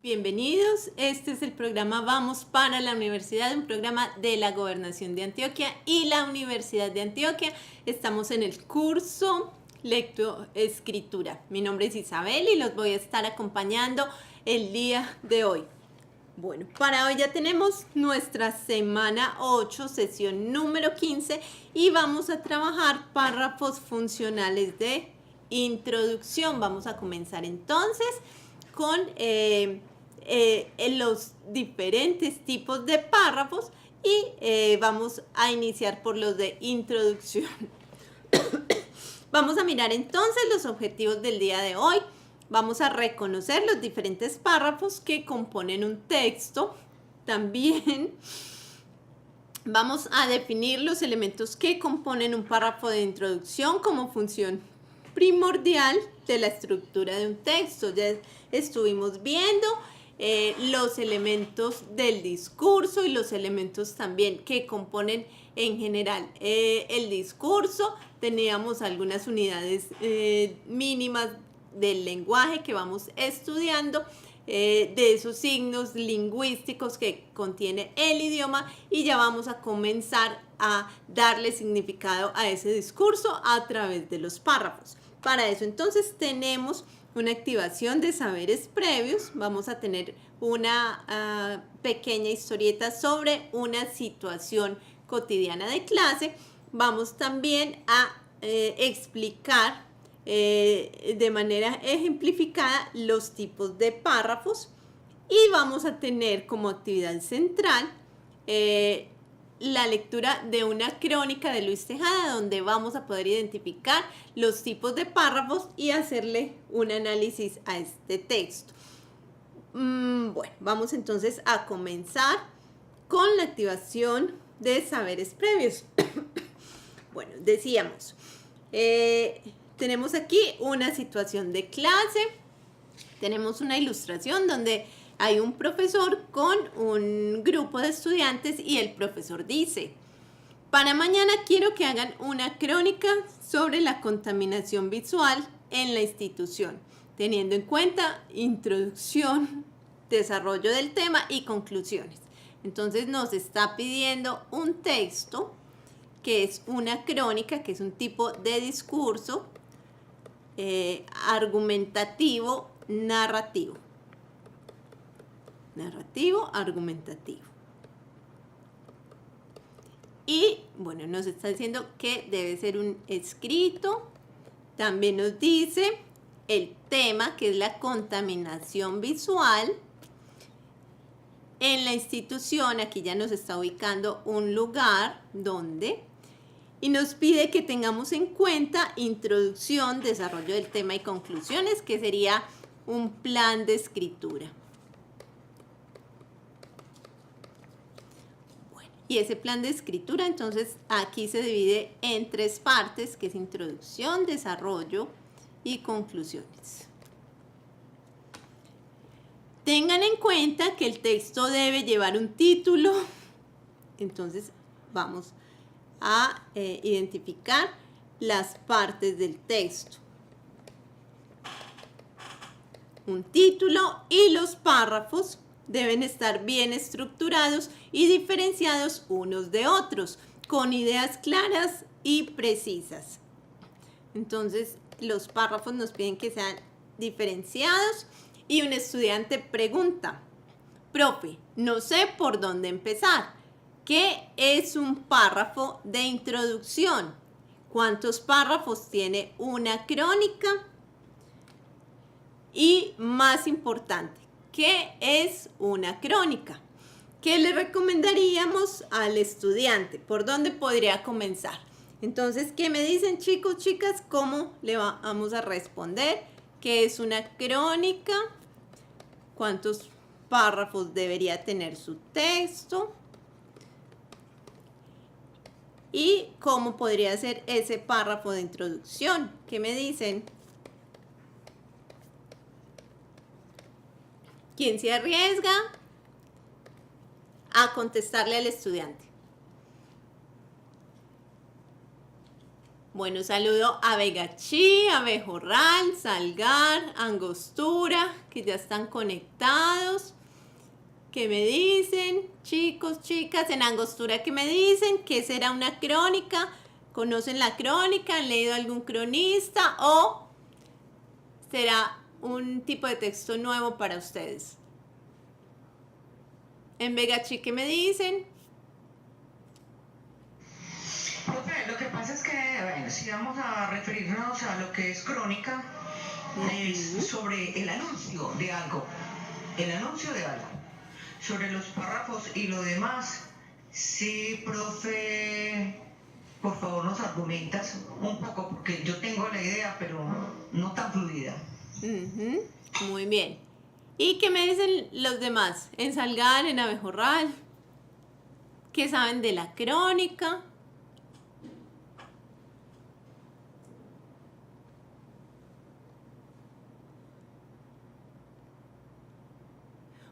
Bienvenidos, este es el programa Vamos para la Universidad, un programa de la Gobernación de Antioquia y la Universidad de Antioquia. Estamos en el curso Lectoescritura. Mi nombre es Isabel y los voy a estar acompañando el día de hoy. Bueno, para hoy ya tenemos nuestra semana 8, sesión número 15 y vamos a trabajar párrafos funcionales de introducción. Vamos a comenzar entonces con los diferentes tipos de párrafos y vamos a iniciar por los de introducción. Vamos a mirar entonces los objetivos del día de hoy. Vamos a reconocer los diferentes párrafos que componen un texto. También vamos a definir los elementos que componen un párrafo de introducción como función primordial de la estructura de un texto. Ya estuvimos viendo los elementos del discurso y los elementos también que componen en general el discurso. Teníamos algunas unidades mínimas del lenguaje que vamos estudiando, de esos signos lingüísticos que contiene el idioma, y ya vamos a comenzar a darle significado a ese discurso a través de los párrafos. Para eso entonces tenemos una activación de saberes previos. Vamos a tener una pequeña historieta sobre una situación cotidiana de clase. Vamos también a explicar de manera ejemplificada los tipos de párrafos, y vamos a tener como actividad central la lectura de una crónica de Luis Tejada, donde vamos a poder identificar los tipos de párrafos y hacerle un análisis a este texto. Bueno, vamos entonces a comenzar con la activación de saberes previos. Bueno, decíamos, tenemos aquí una situación de clase, tenemos una ilustración donde hay un profesor con un grupo de estudiantes y el profesor dice: para mañana quiero que hagan una crónica sobre la contaminación visual en la institución, teniendo en cuenta introducción, desarrollo del tema y conclusiones. Entonces nos está pidiendo un texto que es una crónica, que es un tipo de discurso argumentativo, narrativo, argumentativo. Y bueno, nos está diciendo que debe ser un escrito. También nos dice el tema, que es la contaminación visual en la institución. Aquí ya nos está ubicando un lugar donde, y nos pide que tengamos en cuenta introducción, desarrollo del tema y conclusiones, que sería un plan de escritura. Bueno, y ese plan de escritura entonces aquí se divide en tres partes, que es introducción, desarrollo y conclusiones. Tengan en cuenta que el texto debe llevar un título. Entonces vamos a identificar las partes del texto. Un título, y los párrafos deben estar bien estructurados y diferenciados unos de otros, con ideas claras y precisas. Entonces los párrafos nos piden que sean diferenciados, y un estudiante pregunta: profe, no sé por dónde empezar. ¿Qué es un párrafo de introducción? ¿Cuántos párrafos tiene una crónica? Y más importante, ¿qué es una crónica? ¿Qué le recomendaríamos al estudiante? ¿Por dónde podría comenzar? Entonces, ¿qué me dicen, chicos, chicas? ¿Cómo le vamos a responder? ¿Qué es una crónica? ¿Cuántos párrafos debería tener su texto? ¿Y cómo podría ser ese párrafo de introducción? ¿Qué me dicen? ¿Quién se arriesga a contestarle al estudiante? Bueno, saludo a Vegachí, Abejorral, Salgar, Angostura, que ya están conectados. ¿Qué me dicen? Chicos, chicas, en Angostura, ¿qué me dicen? ¿Qué será una crónica? ¿Conocen la crónica? ¿Han leído algún cronista? ¿O será un tipo de texto nuevo para ustedes? En Vegachí, ¿qué me dicen? Profe, lo que pasa es que, bueno, si vamos a referirnos a lo que es crónica, es sobre el anuncio de algo. El anuncio de algo. Sobre los párrafos y lo demás. Sí, profe, por favor nos argumentas un poco, porque yo tengo la idea, pero no tan fluida. Muy bien. ¿Y qué me dicen los demás? En Salgar, en Abejorral. ¿Qué saben de la crónica?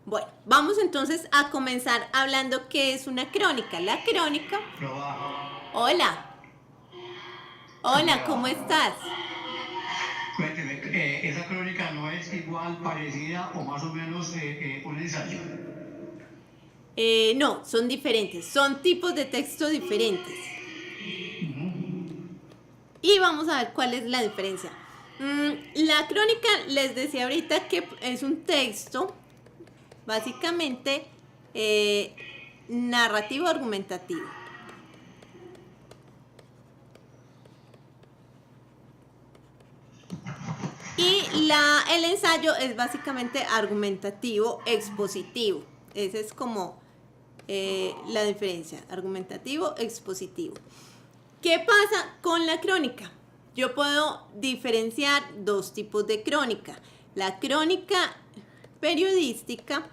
Bueno, vamos entonces a comenzar hablando qué es una crónica. La crónica... Hola. Hola, ¿cómo estás? Cuénteme, esa crónica no es igual, parecida o más o menos un ensayo. No, son diferentes, son tipos de texto diferentes. Y vamos a ver cuál es la diferencia. La crónica, les decía ahorita que es un texto básicamente narrativo argumentativo. Y el ensayo es básicamente argumentativo expositivo. Esa es como la diferencia, argumentativo expositivo. ¿Qué pasa con la crónica? Yo puedo diferenciar dos tipos de crónica. La crónica periodística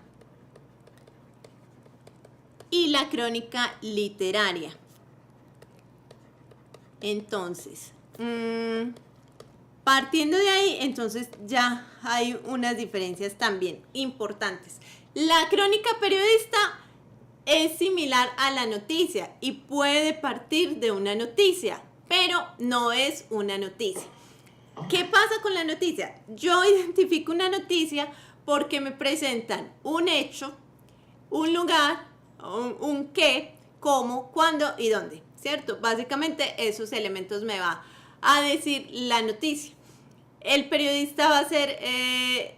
y la crónica literaria. Entonces, partiendo de ahí, entonces ya hay unas diferencias también importantes. La crónica periodista es similar a la noticia y puede partir de una noticia, pero no es una noticia. ¿Qué pasa con la noticia? Yo identifico una noticia porque me presentan un hecho, un lugar, un qué, cómo, cuándo y dónde, ¿cierto? Básicamente esos elementos me va a decir la noticia. El periodista va a ser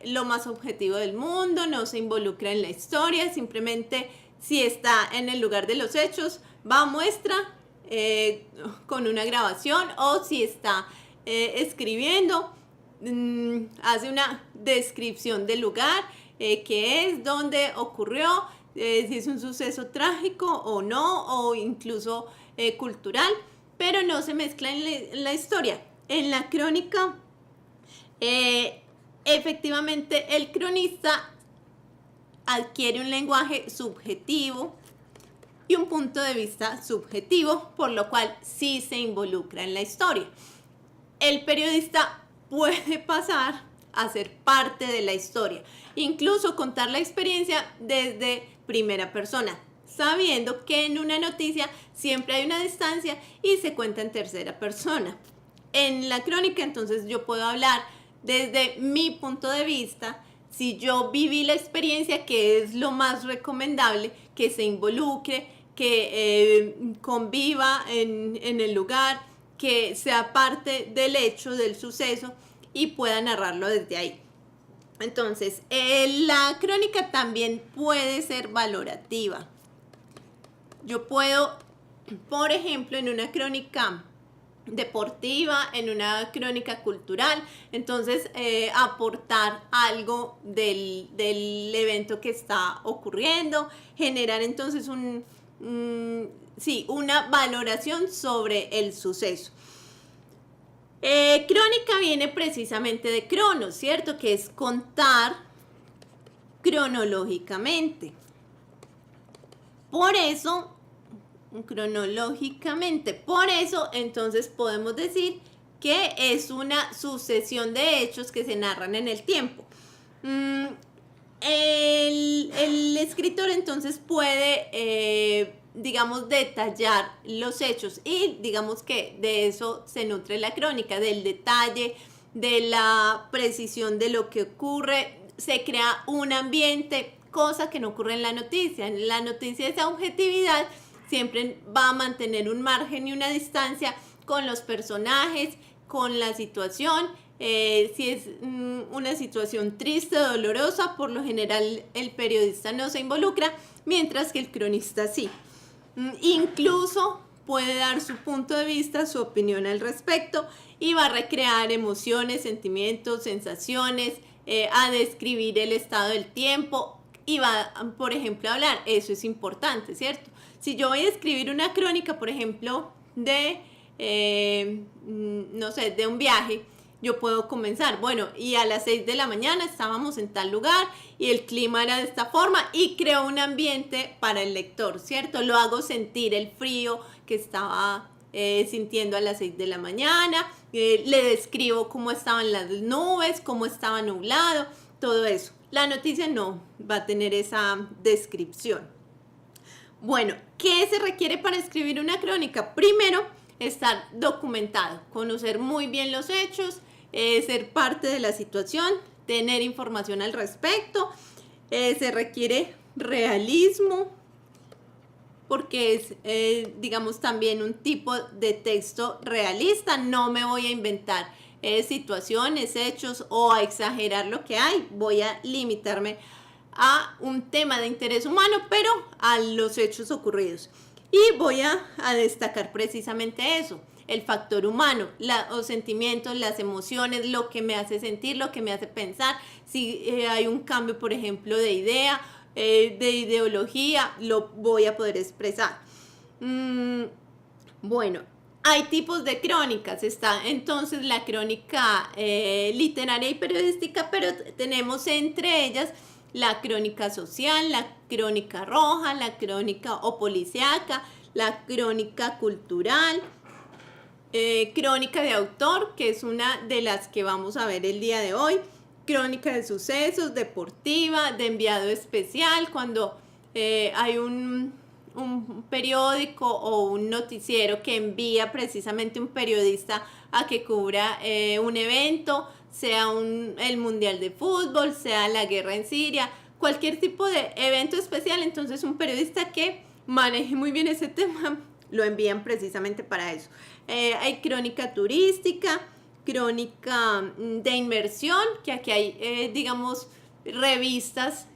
lo más objetivo del mundo, no se involucra en la historia, simplemente si está en el lugar de los hechos, va a muestra con una grabación, o si está escribiendo, hace una descripción del lugar, qué es, dónde ocurrió, si es un suceso trágico o no, o incluso cultural, pero no se mezcla en la historia. En la crónica, efectivamente, el cronista adquiere un lenguaje subjetivo y un punto de vista subjetivo, por lo cual sí se involucra en la historia. El periodista puede pasar a ser parte de la historia, incluso contar la experiencia desde primera persona, sabiendo que en una noticia siempre hay una distancia y se cuenta en tercera persona. En la crónica, entonces, yo puedo hablar desde mi punto de vista. Si yo viví la experiencia, que es lo más recomendable, que se involucre, que conviva en el lugar, que sea parte del hecho, del suceso, y pueda narrarlo desde ahí. Entonces, la crónica también puede ser valorativa. Yo puedo, por ejemplo, en una crónica deportiva, en una crónica cultural, entonces aportar algo del evento que está ocurriendo, generar entonces una valoración sobre el suceso. Crónica viene precisamente de cronos, ¿cierto? Que es contar cronológicamente. Por eso, entonces podemos decir que es una sucesión de hechos que se narran en el tiempo. El escritor entonces puede digamos, detallar los hechos y digamos que de eso se nutre la crónica, del detalle, de la precisión de lo que ocurre, se crea un ambiente, cosa que no ocurre en la noticia. En la noticia esa objetividad siempre va a mantener un margen y una distancia con los personajes, con la situación. Si es una situación triste, dolorosa, por lo general el periodista no se involucra, mientras que el cronista sí. Incluso puede dar su punto de vista, su opinión al respecto y va a recrear emociones, sentimientos, sensaciones, a describir el estado del tiempo y va, por ejemplo, a hablar. Eso es importante, ¿cierto? Si yo voy a escribir una crónica, por ejemplo, de, no sé, de un viaje, yo puedo comenzar, bueno, y a las 6 de la mañana estábamos en tal lugar y el clima era de esta forma y creo un ambiente para el lector, ¿cierto? Lo hago sentir el frío que estaba sintiendo a las 6 de la mañana, le describo cómo estaban las nubes, cómo estaba nublado, todo eso. La noticia no va a tener esa descripción. Bueno, ¿qué se requiere para escribir una crónica? Primero, estar documentado, conocer muy bien los hechos, ser parte de la situación, tener información al respecto. Se requiere realismo, porque es, digamos, también un tipo de texto realista. No me voy a inventar situaciones, hechos o a exagerar lo que hay. Voy a limitarme a un tema de interés humano, pero a los hechos ocurridos. Y voy a destacar precisamente eso, el factor humano, los sentimientos, las emociones, lo que me hace sentir, lo que me hace pensar. Si hay un cambio, por ejemplo, de idea, de ideología, lo voy a poder expresar. Bueno, hay tipos de crónicas. Está entonces la crónica literaria y periodística, pero tenemos entre ellas la crónica social, la crónica roja, la crónica o policíaca, la crónica cultural, crónica de autor, que es una de las que vamos a ver el día de hoy, crónica de sucesos, deportiva, de enviado especial, cuando hay un periódico o un noticiero que envía precisamente un periodista a que cubra un evento, sea el Mundial de Fútbol, sea la guerra en Siria, cualquier tipo de evento especial. Entonces un periodista que maneje muy bien ese tema lo envían precisamente para eso. Hay crónica turística, crónica de inmersión, que aquí hay, digamos, revistas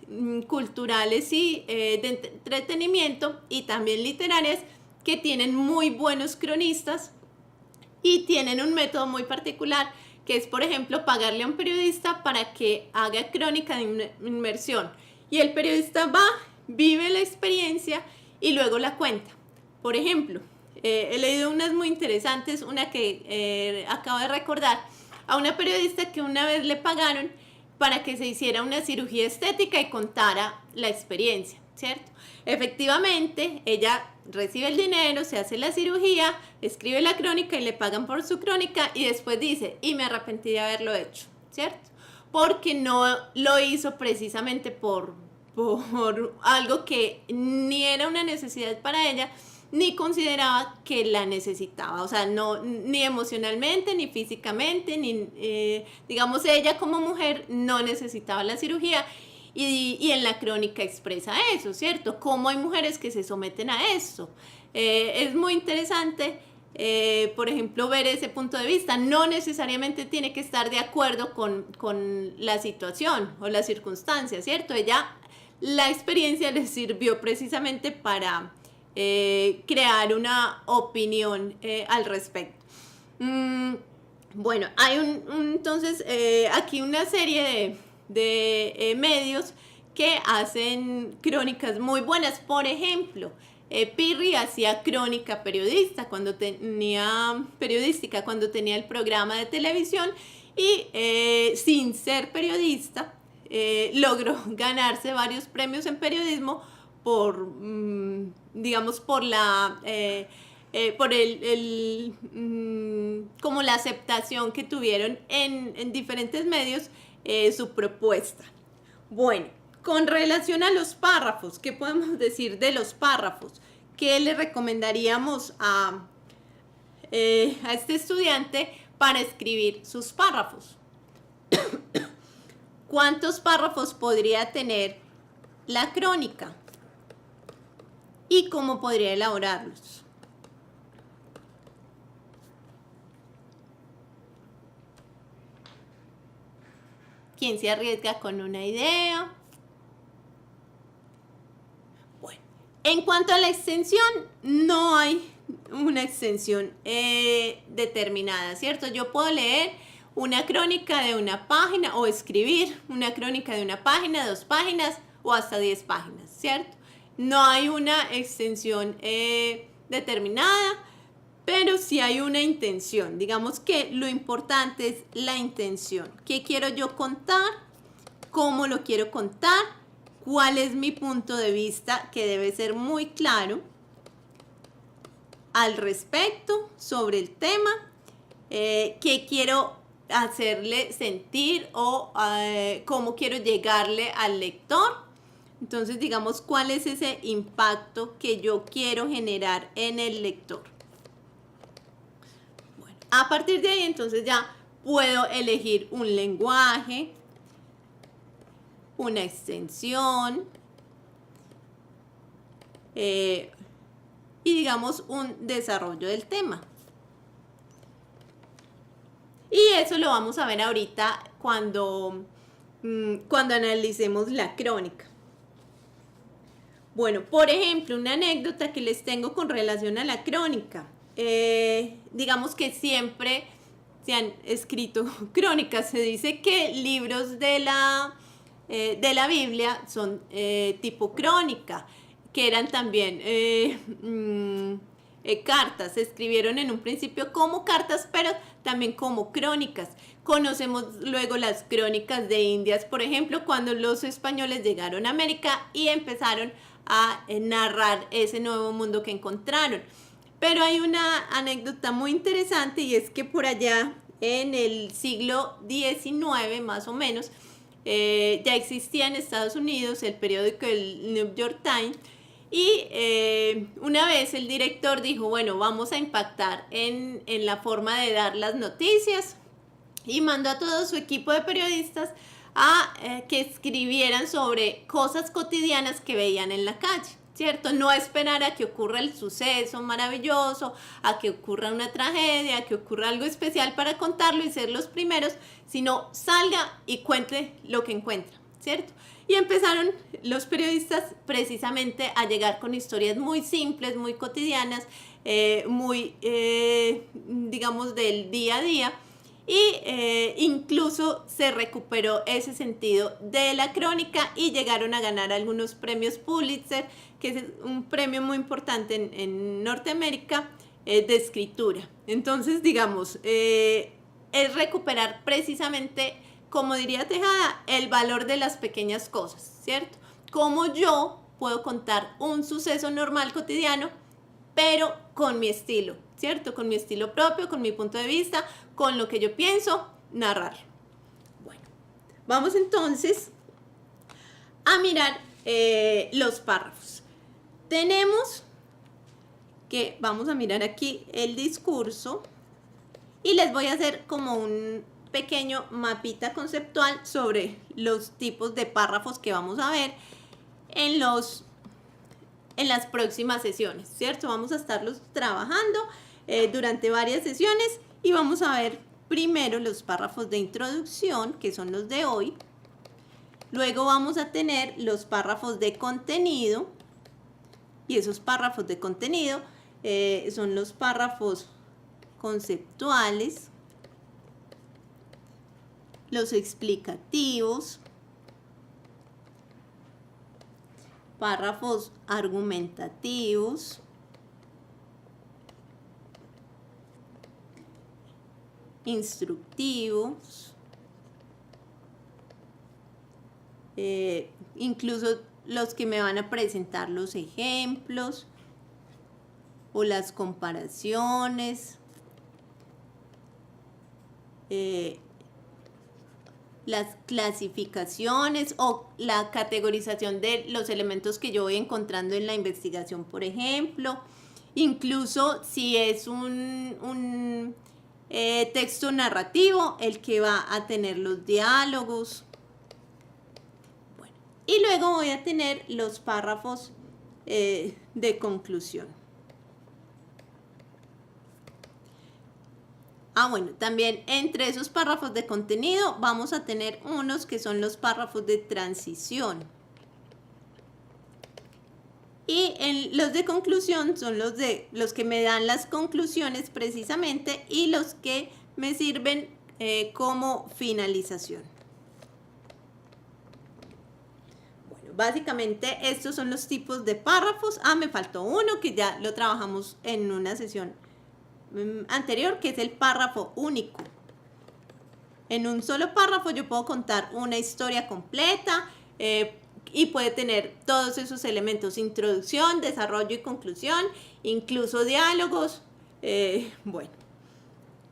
culturales y de entretenimiento y también literarias que tienen muy buenos cronistas y tienen un método muy particular, que es, por ejemplo, pagarle a un periodista para que haga crónica de inmersión. Y el periodista va, vive la experiencia y luego la cuenta. Por ejemplo, he leído unas muy interesantes, una que acabo de recordar, a una periodista que una vez le pagaron para que se hiciera una cirugía estética y contara la experiencia, ¿cierto? Efectivamente, ella recibe el dinero, se hace la cirugía, escribe la crónica y le pagan por su crónica y después dice, y me arrepentí de haberlo hecho, ¿cierto? Porque no lo hizo precisamente por algo que ni era una necesidad para ella, ni consideraba que la necesitaba, o sea, no, ni emocionalmente, ni físicamente, ni, digamos, ella como mujer no necesitaba la cirugía. Y en la crónica expresa eso, ¿cierto? Cómo hay mujeres que se someten a eso. Es muy interesante, por ejemplo, ver ese punto de vista. No necesariamente tiene que estar de acuerdo con la situación o las circunstancias, ¿cierto? Ella, la experiencia le sirvió precisamente para crear una opinión al respecto. Bueno, hay entonces aquí una serie de medios que hacen crónicas muy buenas. Por ejemplo, Pirri hacía crónica periodística cuando tenía el programa de televisión y sin ser periodista logró ganarse varios premios en periodismo por, digamos, por la como la aceptación que tuvieron en diferentes medios su propuesta. Bueno, con relación a los párrafos, ¿qué podemos decir de los párrafos? ¿qué le recomendaríamos a este estudiante para escribir sus párrafos? ¿Cuántos párrafos podría tener la crónica? ¿Y cómo podría elaborarlos? ¿Quién se arriesga con una idea? Bueno, en cuanto a la extensión, no hay una extensión determinada, ¿cierto? Yo puedo leer una crónica de una página o escribir una crónica de una página, 2 páginas o hasta 10 páginas, ¿cierto? No hay una extensión determinada, pero sí hay una intención. Digamos que lo importante es la intención. ¿Qué quiero yo contar? ¿Cómo lo quiero contar? ¿Cuál es mi punto de vista? Que debe ser muy claro al respecto sobre el tema. ¿Qué quiero hacerle sentir o cómo quiero llegarle al lector? Entonces, digamos, ¿cuál es ese impacto que yo quiero generar en el lector? Bueno, a partir de ahí, entonces ya puedo elegir un lenguaje, una extensión y, digamos, un desarrollo del tema. Y eso lo vamos a ver ahorita cuando analicemos la crónica. Bueno, por ejemplo, una anécdota que les tengo con relación a la crónica. Digamos que siempre se han escrito crónicas. Se dice que libros de la Biblia son tipo crónica, que eran también cartas. Se escribieron en un principio como cartas, pero también como crónicas. Conocemos luego las crónicas de Indias, por ejemplo, cuando los españoles llegaron a América y empezaron a narrar ese nuevo mundo que encontraron. Pero hay una anécdota muy interesante, y es que por allá en el siglo XIX más o menos ya existía en Estados Unidos el periódico el New York Times, y una vez el director dijo, bueno, vamos a impactar en la forma de dar las noticias, y mandó a todo su equipo de periodistas a que escribieran sobre cosas cotidianas que veían en la calle, ¿cierto? No esperar a que ocurra el suceso maravilloso, a que ocurra una tragedia, a que ocurra algo especial para contarlo y ser los primeros, sino salga y cuente lo que encuentra, ¿cierto? Y empezaron los periodistas precisamente a llegar con historias muy simples, muy cotidianas, muy, digamos, del día a día. Y incluso se recuperó ese sentido de la crónica y llegaron a ganar algunos premios Pulitzer, que es un premio muy importante en Norteamérica de escritura. Entonces, digamos, es recuperar precisamente, como diría Tejada, el valor de las pequeñas cosas, ¿cierto? Cómo yo puedo contar un suceso normal cotidiano, pero con mi estilo, ¿cierto? Con mi estilo propio, con mi punto de vista, con lo que yo pienso, narrar. Bueno, vamos entonces a mirar los párrafos. Tenemos que, vamos a mirar aquí el discurso, y les voy a hacer como un pequeño mapita conceptual sobre los tipos de párrafos que vamos a ver en las próximas sesiones, ¿cierto? Vamos a estarlos trabajando durante varias sesiones, y vamos a ver primero los párrafos de introducción, que son los de hoy. Luego vamos a tener los párrafos de contenido, y esos párrafos de contenido son los párrafos conceptuales, los explicativos, párrafos argumentativos, instructivos, incluso los que me van a presentar los ejemplos o las comparaciones, las clasificaciones o la categorización de los elementos que yo voy encontrando en la investigación, por ejemplo. Incluso si es un texto narrativo, el que va a tener los diálogos. Bueno, y luego voy a tener los párrafos de conclusión. Bueno, también entre esos párrafos de contenido vamos a tener unos que son los párrafos de transición. Y los de conclusión son los que me dan las conclusiones precisamente y los que me sirven como finalización. Bueno, básicamente estos son los tipos de párrafos. Me faltó uno que ya lo trabajamos en una sesión anterior, que es el párrafo único. En un solo párrafo yo puedo contar una historia completa y puede tener todos esos elementos: introducción, desarrollo y conclusión, incluso diálogos. Bueno,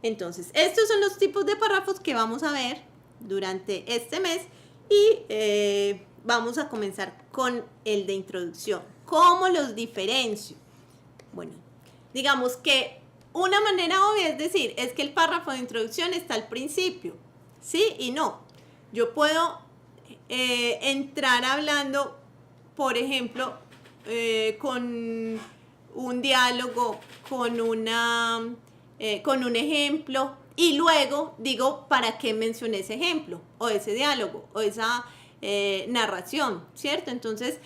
entonces estos son los tipos de párrafos que vamos a ver durante este mes y vamos a comenzar con el de introducción. ¿Cómo los diferencio? Bueno, digamos que una manera obvia es decir, es que el párrafo de introducción está al principio. Sí y no. Yo puedo entrar hablando, por ejemplo, con un diálogo, con un ejemplo, y luego digo para qué mencioné ese ejemplo, o ese diálogo, o esa narración, ¿cierto? Entonces,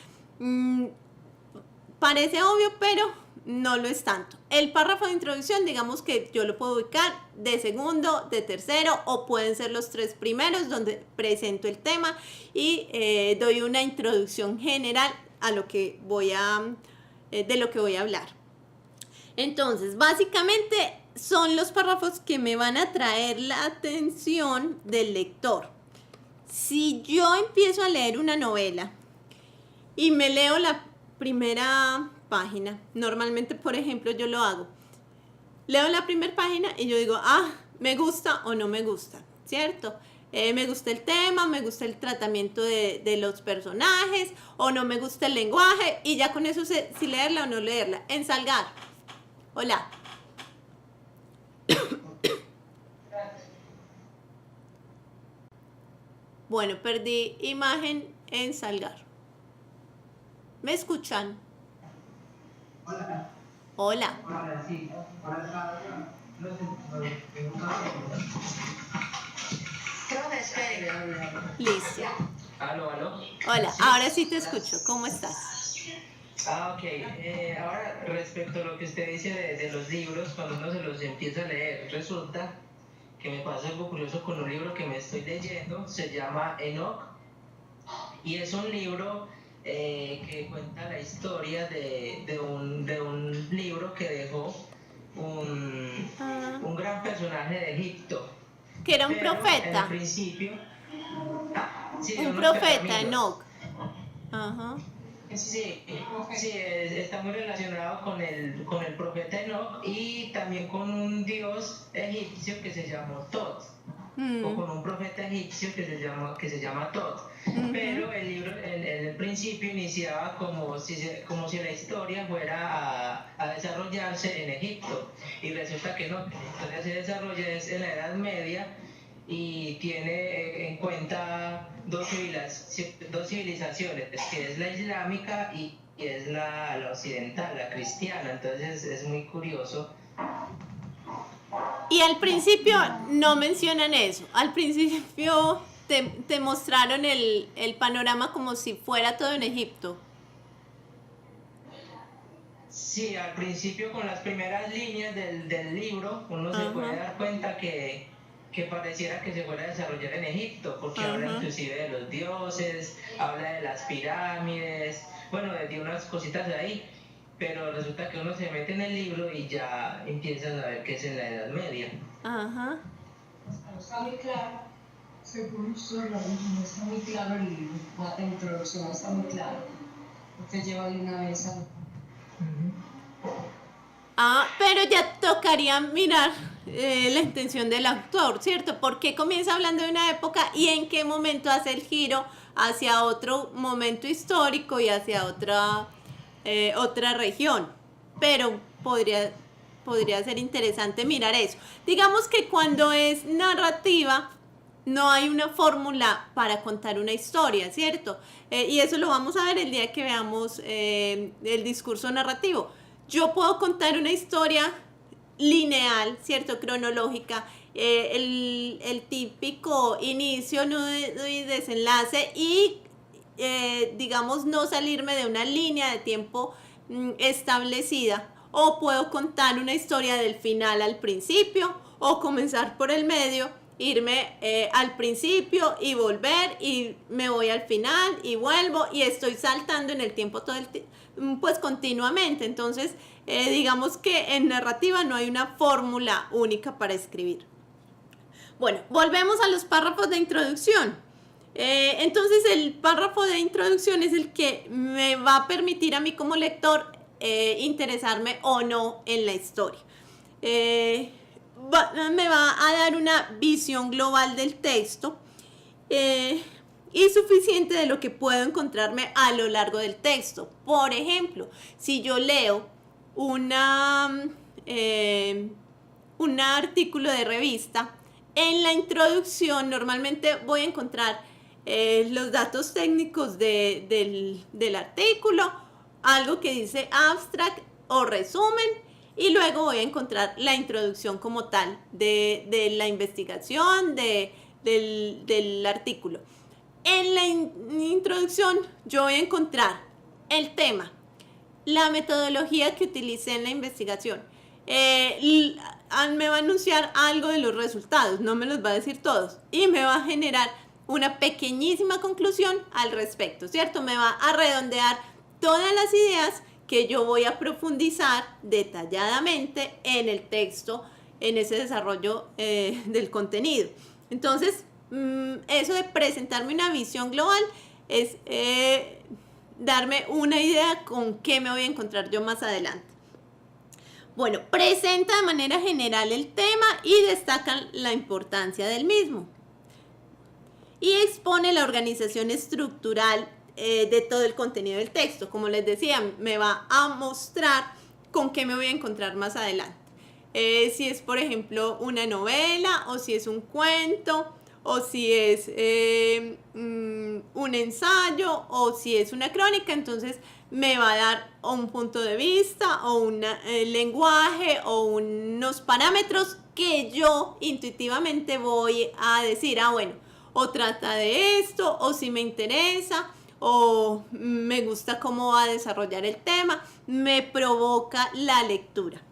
parece obvio, pero no lo es tanto. El párrafo de introducción, digamos que yo lo puedo ubicar de segundo, de tercero, o pueden ser los 3 primeros, donde presento el tema y doy una introducción general a lo que de lo que voy a hablar. Entonces, básicamente son los párrafos que me van a atraer la atención del lector. Si yo empiezo a leer una novela y me leo la primera página, normalmente, por ejemplo, yo lo hago, leo la primera página y yo digo, me gusta o no me gusta, ¿cierto? Me gusta el tema, me gusta el tratamiento de los personajes, o no me gusta el lenguaje, y ya con eso sé si leerla o no leerla. En Salgar, hola. Bueno, perdí imagen en Salgar. ¿Me escuchan? Hola. Hola, sí. Listo. Aló. Hola, ahora sí te escucho. ¿Cómo estás? Ok. Ahora, respecto a lo que usted dice de los libros, cuando uno se los empieza a leer, resulta que me pasa algo curioso con un libro que me estoy leyendo. Se llama Enoch, y es un libro que cuenta la historia de un libro que dejó un gran personaje de Egipto. Que era un profeta. En principio, sí, un profeta, Enoch. Ajá. Sí, está muy relacionado con el profeta Enoch, y también con un dios egipcio que se llamó Tot, o con un profeta egipcio que se llama Tot. Pero el libro en el principio iniciaba como si la historia fuera a desarrollarse en Egipto, y resulta que no, que la historia se desarrolla en la Edad Media, y tiene en cuenta dos civilizaciones, que es la islámica y es la occidental, la cristiana. Entonces es muy curioso. Y al principio no mencionan eso. Al principio te mostraron el panorama como si fuera todo en Egipto. Sí, al principio, con las primeras líneas del libro, uno se puede dar cuenta que pareciera que se fuera a desarrollar en Egipto, porque habla inclusive de los dioses, habla de las pirámides, bueno, de unas cositas de ahí, pero resulta que uno se mete en el libro y ya empieza a saber que es en la Edad Media. Ajá. No está muy claro, según usted, no está muy claro el libro, la introducción no está muy clara, porque lleva de una vez a... Pero ya tocaría mirar la intención del autor, ¿cierto? ¿Por qué comienza hablando de una época y en qué momento hace el giro hacia otro momento histórico y hacia otra región? Pero podría ser interesante mirar eso. Digamos que cuando es narrativa, no hay una fórmula para contar una historia, ¿cierto? Y eso lo vamos a ver el día que veamos el discurso narrativo. Yo puedo contar una historia lineal, ¿cierto? Cronológica, el típico inicio, nudo y desenlace y, digamos, no salirme de una línea de tiempo establecida. O puedo contar una historia del final al principio o comenzar por el medio, irme al principio y volver y me voy al final y vuelvo y estoy saltando en el tiempo todo el pues continuamente. Entonces digamos que en narrativa no hay una fórmula única para escribir. Bueno, volvemos a los párrafos de introducción. Entonces el párrafo de introducción es el que me va a permitir a mí como lector interesarme o no en la historia. Me va a dar una visión global del texto y suficiente de lo que puedo encontrarme a lo largo del texto. Por ejemplo, si yo leo un artículo de revista, en la introducción normalmente voy a encontrar los datos técnicos del artículo, algo que dice abstract o resumen, y luego voy a encontrar la introducción como tal de la investigación del artículo. En la introducción yo voy a encontrar el tema, la metodología que utilicé en la investigación. Me va a anunciar algo de los resultados, no me los va a decir todos, y me va a generar una pequeñísima conclusión al respecto, ¿cierto? Me va a redondear todas las ideas que yo voy a profundizar detalladamente en el texto, en ese desarrollo del contenido. Entonces, eso de presentarme una visión global es darme una idea con qué me voy a encontrar yo más adelante. Bueno, presenta de manera general el tema y destaca la importancia del mismo. Y expone la organización estructural de todo el contenido del texto. Como les decía, me va a mostrar con qué me voy a encontrar más adelante. Si es, por ejemplo, una novela, o si es un cuento, o si es un ensayo, o si es una crónica. Entonces me va a dar un punto de vista, o un lenguaje, o unos parámetros que yo intuitivamente voy a decir, bueno, o trata de esto, o si me interesa, o me gusta cómo va a desarrollar el tema, me provoca la lectura.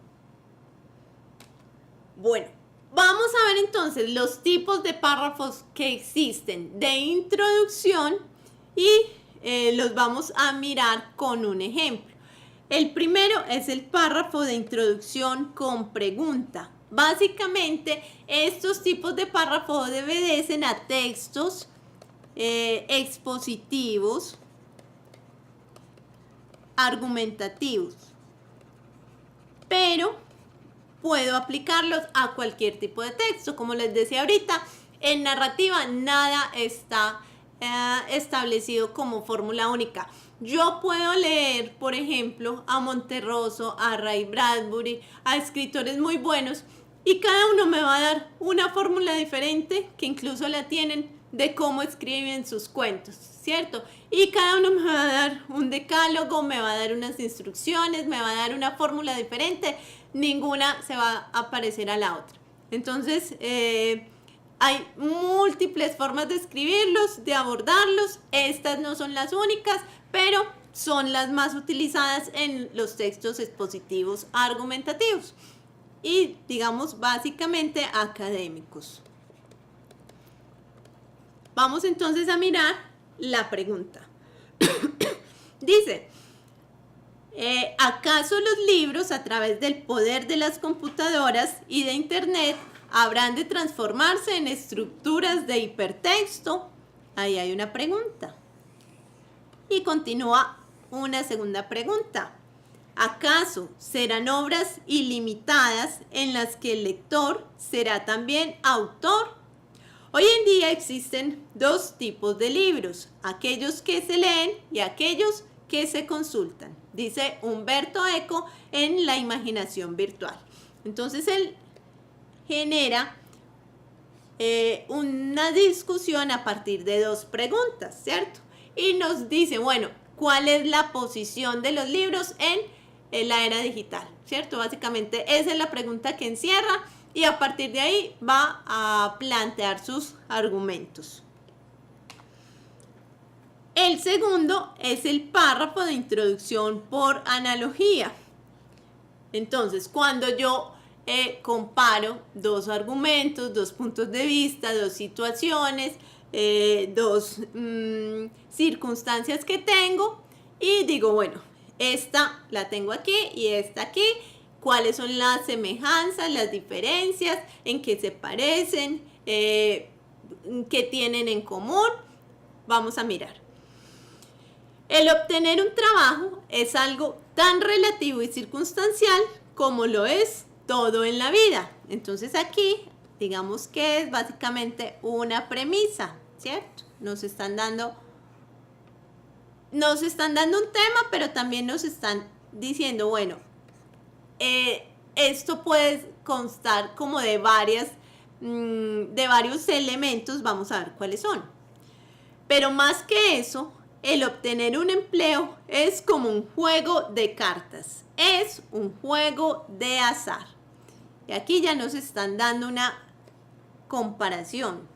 Bueno, vamos a ver entonces los tipos de párrafos que existen de introducción y los vamos a mirar con un ejemplo. El primero es el párrafo de introducción con pregunta. Básicamente, estos tipos de párrafos obedecen a textos expositivos, argumentativos, pero puedo aplicarlos a cualquier tipo de texto. Como les decía ahorita, en narrativa nada está establecido como fórmula única. Yo puedo leer, por ejemplo, a Monterroso, a Ray Bradbury, a escritores muy buenos, y cada uno me va a dar una fórmula diferente, que incluso la tienen, de cómo escriben sus cuentos, ¿cierto? Y cada uno me va a dar un decálogo, me va a dar unas instrucciones, me va a dar una fórmula diferente, ninguna se va a parecer a la otra. Entonces, hay múltiples formas de escribirlos, de abordarlos. Estas no son las únicas, pero son las más utilizadas en los textos expositivos argumentativos y, digamos, básicamente académicos. Vamos entonces a mirar la pregunta. Dice, ¿acaso los libros, a través del poder de las computadoras y de Internet, habrán de transformarse en estructuras de hipertexto? Ahí hay una pregunta. Y continúa una segunda pregunta. ¿Acaso serán obras ilimitadas en las que el lector será también autor? Hoy en día existen dos tipos de libros, aquellos que se leen y aquellos que se consultan, dice Humberto Eco en La imaginación virtual. Entonces él genera una discusión a partir de dos preguntas, ¿cierto? Y nos dice, bueno, ¿cuál es la posición de los libros en la era digital? ¿Cierto? Básicamente esa es la pregunta que encierra y a partir de ahí va a plantear sus argumentos. El segundo es el párrafo de introducción por analogía. Entonces, cuando yo comparo dos argumentos, dos puntos de vista, dos situaciones, dos circunstancias que tengo y digo, bueno, esta la tengo aquí y esta aquí, cuáles son las semejanzas, las diferencias, en qué se parecen, qué tienen en común, vamos a mirar. El obtener un trabajo es algo tan relativo y circunstancial como lo es todo en la vida. Entonces aquí, digamos que es básicamente una premisa, ¿cierto? Nos están dando un tema, pero también nos están diciendo, bueno, esto puede constar como de varios elementos, vamos a ver cuáles son. Pero más que eso, el obtener un empleo es como un juego de cartas, es un juego de azar. Y aquí ya nos están dando una comparación.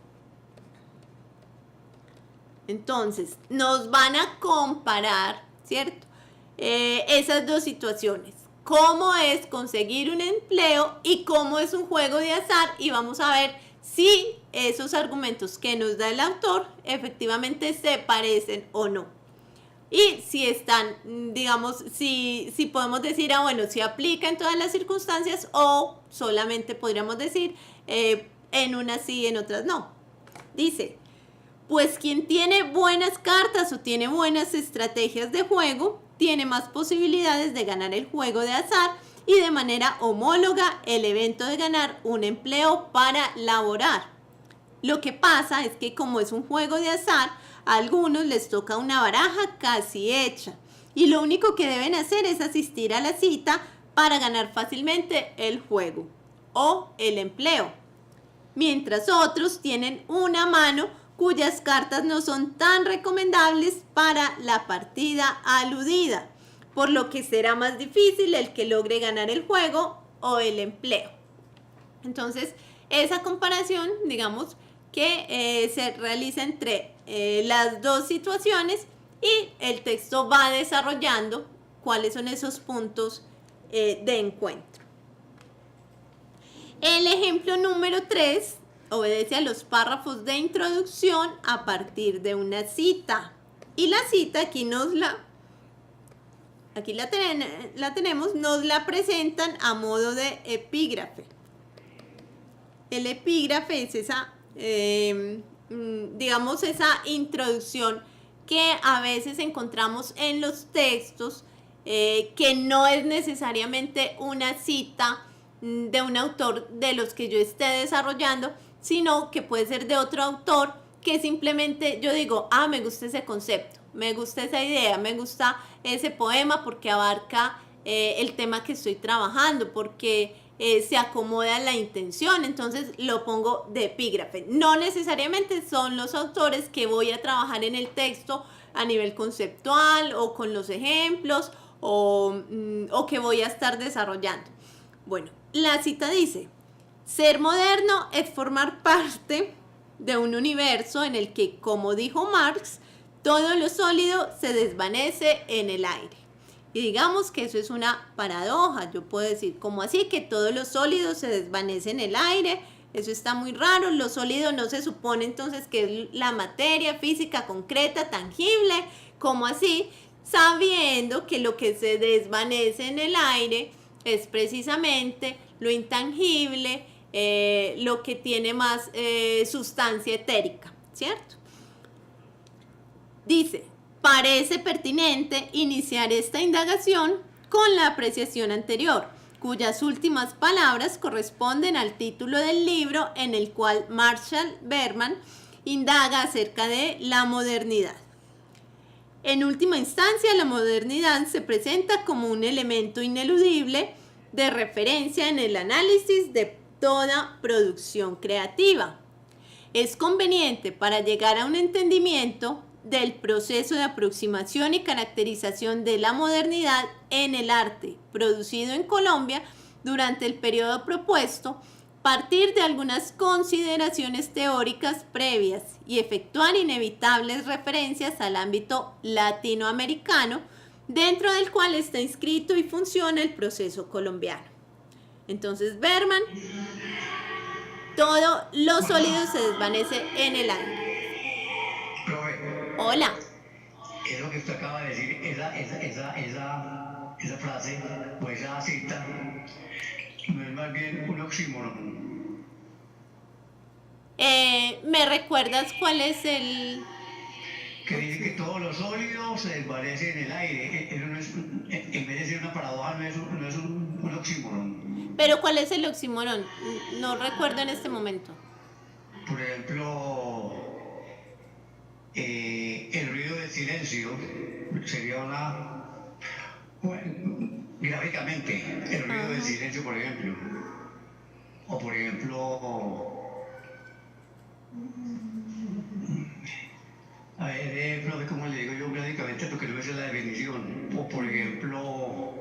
Entonces, nos van a comparar, ¿cierto? Esas dos situaciones. Cómo es conseguir un empleo y cómo es un juego de azar. Y vamos a ver si esos argumentos que nos da el autor efectivamente se parecen o no. Y si están, digamos, si podemos decir, bueno, si aplica en todas las circunstancias o solamente podríamos decir en unas sí y en otras no. Dice, pues quien tiene buenas cartas o tiene buenas estrategias de juego, tiene más posibilidades de ganar el juego de azar y de manera homóloga el evento de ganar un empleo para laborar. Lo que pasa es que como es un juego de azar, a algunos les toca una baraja casi hecha y lo único que deben hacer es asistir a la cita para ganar fácilmente el juego o el empleo, mientras otros tienen una mano cuyas cartas no son tan recomendables para la partida aludida, por lo que será más difícil el que logre ganar el juego o el empleo. Entonces, esa comparación, digamos, que se realiza entre las dos situaciones y el texto va desarrollando cuáles son esos puntos de encuentro. El ejemplo número 3 obedece a los párrafos de introducción a partir de una cita. Y la cita aquí la tenemos, nos la presentan a modo de epígrafe. El epígrafe es esa, digamos, esa introducción que a veces encontramos en los textos, que no es necesariamente una cita de un autor de los que yo esté desarrollando, sino que puede ser de otro autor que simplemente yo digo, me gusta ese concepto, me gusta esa idea, me gusta ese poema porque abarca el tema que estoy trabajando, porque se acomoda la intención, entonces lo pongo de epígrafe. No necesariamente son los autores que voy a trabajar en el texto a nivel conceptual o con los ejemplos o que voy a estar desarrollando. Bueno, la cita dice, ser moderno es formar parte de un universo en el que, como dijo Marx, todo lo sólido se desvanece en el aire. Y digamos que eso es una paradoja. Yo puedo decir, ¿cómo así que todo lo sólido se desvanece en el aire? Eso está muy raro. Lo sólido no se supone entonces que es la materia física concreta, tangible. ¿Cómo así? Sabiendo que lo que se desvanece en el aire es precisamente lo intangible, lo que tiene más sustancia etérica, ¿cierto? Dice, parece pertinente iniciar esta indagación con la apreciación anterior, cuyas últimas palabras corresponden al título del libro en el cual Marshall Berman indaga acerca de la modernidad. En última instancia, la modernidad se presenta como un elemento ineludible de referencia en el análisis de toda producción creativa. Es conveniente para llegar a un entendimiento del proceso de aproximación y caracterización de la modernidad en el arte producido en Colombia durante el periodo propuesto, partir de algunas consideraciones teóricas previas y efectuar inevitables referencias al ámbito latinoamericano, dentro del cual está inscrito y funciona el proceso colombiano. Entonces, Berman, todo lo sólido se desvanece en el aire. Profe, Hola. es lo que usted acaba de decir, esa frase o esa cita, no es más bien un oxímoron. ¿Me recuerdas cuál es el...? Que dice que todo lo sólido se desvanece en el aire. Eso no es, en vez de ser una paradoja, no es un oxímoron. Pero ¿cuál es el oxímoron? No recuerdo en este momento. Por ejemplo, el ruido del silencio sería gráficamente, el ruido del silencio, por ejemplo. O por ejemplo, a ver, profe, ¿cómo le digo yo gráficamente? Porque no es la definición. O por ejemplo,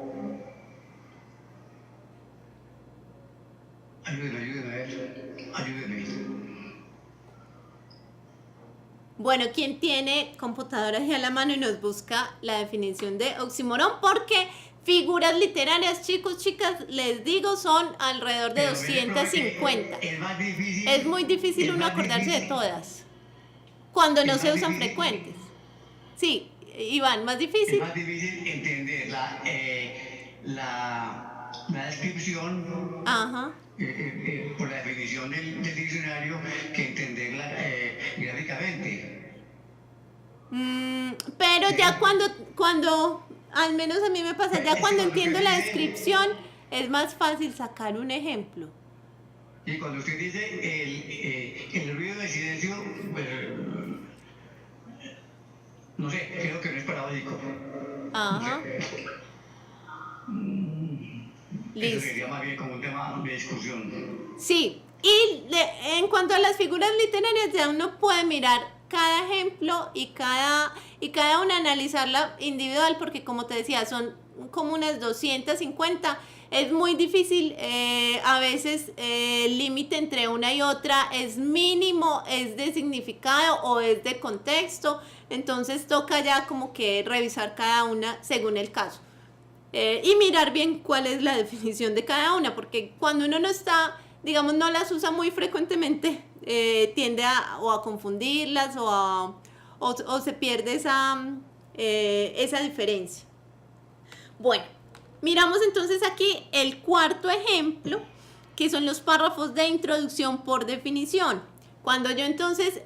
ayúdeme, a ver, ayúdeme. Bueno, ¿quién tiene computadoras ahí a la mano y nos busca la definición de oxímoron? Porque figuras literarias, chicos, chicas, les digo, son alrededor de Pero, 250. Es más difícil. Es muy difícil uno acordarse de todas cuando no Es se más usan difícil. frecuentes. Sí, Iván, más Es difícil. más difícil entender la descripción Ajá. por la definición del diccionario que entenderla gráficamente. Pero ya cuando, al menos a mí me pasa, ya cuando entiendo la descripción, es más fácil sacar un ejemplo. Y cuando usted dice el ruido del silencio, pues, no sé, creo que no es paradójico. Ajá. No sé. Eso Listo. sería más bien como un tema de discusión. Sí, y en cuanto a las figuras literarias, ya uno puede mirar cada ejemplo y cada una analizarla individual, porque como te decía, son como unas 250. Es muy difícil, a veces el límite entre una y otra es mínimo, es de significado o es de contexto, entonces toca ya como que revisar cada una según el caso. Y mirar bien cuál es la definición de cada una, porque cuando uno no está, digamos, no las usa muy frecuentemente, tiende a confundirlas o se pierde esa diferencia. Bueno, miramos entonces aquí el cuarto ejemplo, que son los párrafos de introducción por definición. Cuando yo entonces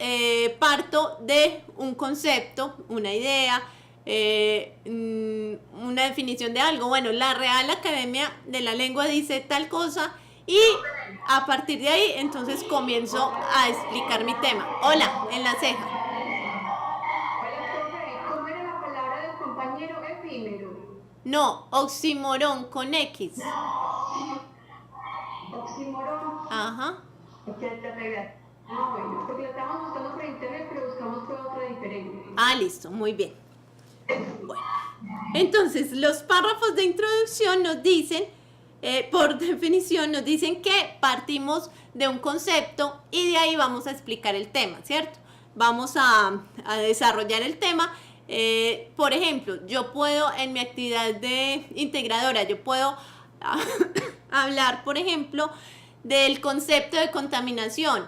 parto de un concepto, una idea, una definición de algo. Bueno, la Real Academia de la Lengua dice tal cosa y a partir de ahí entonces comienzo a explicar mi tema. Hola, en la ceja. Hola, profe, ¿cómo era la palabra del compañero efímero? No, oxímoron con X. Oxímoron. Ajá. Ya te arreglas. Ah, bueno, porque lo estamos buscando por internet, pero buscamos por otra diferente. Ah, listo, muy bien. Bueno, entonces los párrafos de introducción nos dicen, por definición, nos dicen que partimos de un concepto y de ahí vamos a explicar el tema, ¿cierto? Vamos a desarrollar el tema. Por ejemplo, yo puedo en mi actividad de integradora, yo puedo hablar, por ejemplo, del concepto de contaminación,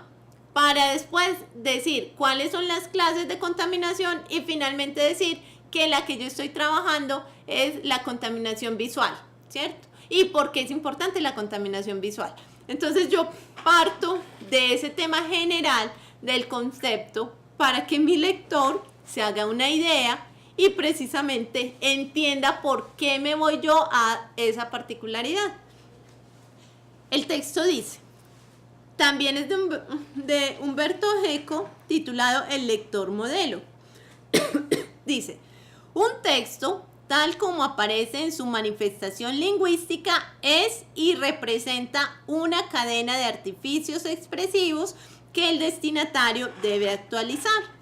para después decir cuáles son las clases de contaminación y finalmente decir que la que yo estoy trabajando es la contaminación visual, ¿cierto? Y por qué es importante la contaminación visual. Entonces yo parto de ese tema general del concepto para que mi lector se haga una idea y precisamente entienda por qué me voy yo a esa particularidad. El texto dice, también es de Umberto Eco, titulado El lector modelo. Dice, un texto, tal como aparece en su manifestación lingüística, es y representa una cadena de artificios expresivos que el destinatario debe actualizar.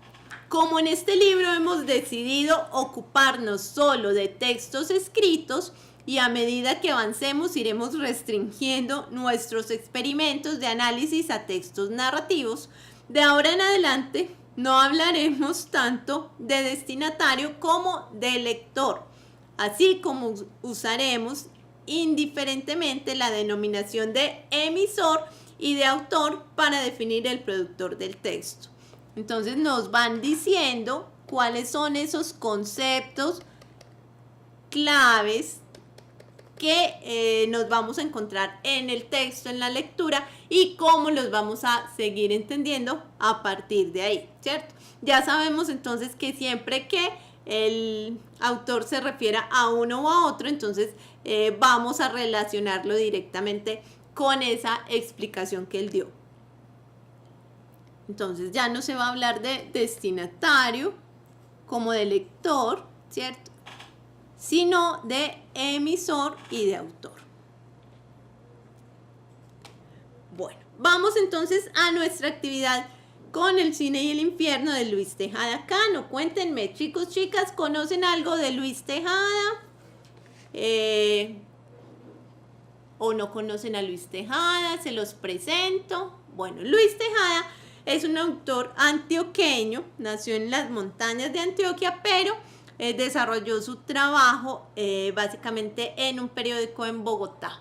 Como en este libro hemos decidido ocuparnos solo de textos escritos y a medida que avancemos iremos restringiendo nuestros experimentos de análisis a textos narrativos, de ahora en adelante no hablaremos tanto de destinatario como de lector, así como usaremos indiferentemente la denominación de emisor y de autor para definir el productor del texto. Entonces nos van diciendo cuáles son esos conceptos claves que nos vamos a encontrar en el texto, en la lectura, y cómo los vamos a seguir entendiendo a partir de ahí, ¿cierto? Ya sabemos entonces que siempre que el autor se refiera a uno o a otro, entonces vamos a relacionarlo directamente con esa explicación que él dio. Entonces ya no se va a hablar de destinatario como de lector, ¿cierto? Sino de emisor y de autor. Bueno, vamos entonces a nuestra actividad con El cine y el infierno de Luis Tejada Cano. Cuéntenme, chicos, chicas, ¿conocen algo de Luis Tejada? ¿O no conocen a Luis Tejada? Se los presento. Bueno, Luis Tejada es un autor antioqueño, nació en las montañas de Antioquia, pero desarrolló su trabajo básicamente en un periódico en Bogotá.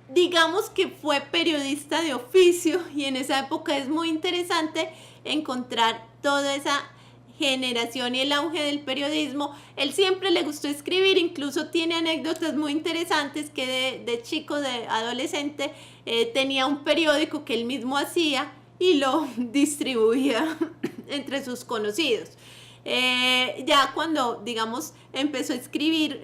Digamos que fue periodista de oficio y en esa época es muy interesante encontrar toda esa generación y el auge del periodismo. Él siempre le gustó escribir, incluso tiene anécdotas muy interesantes que de chico, de adolescente, tenía un periódico que él mismo hacía y lo distribuía entre sus conocidos. Ya cuando, digamos, empezó a escribir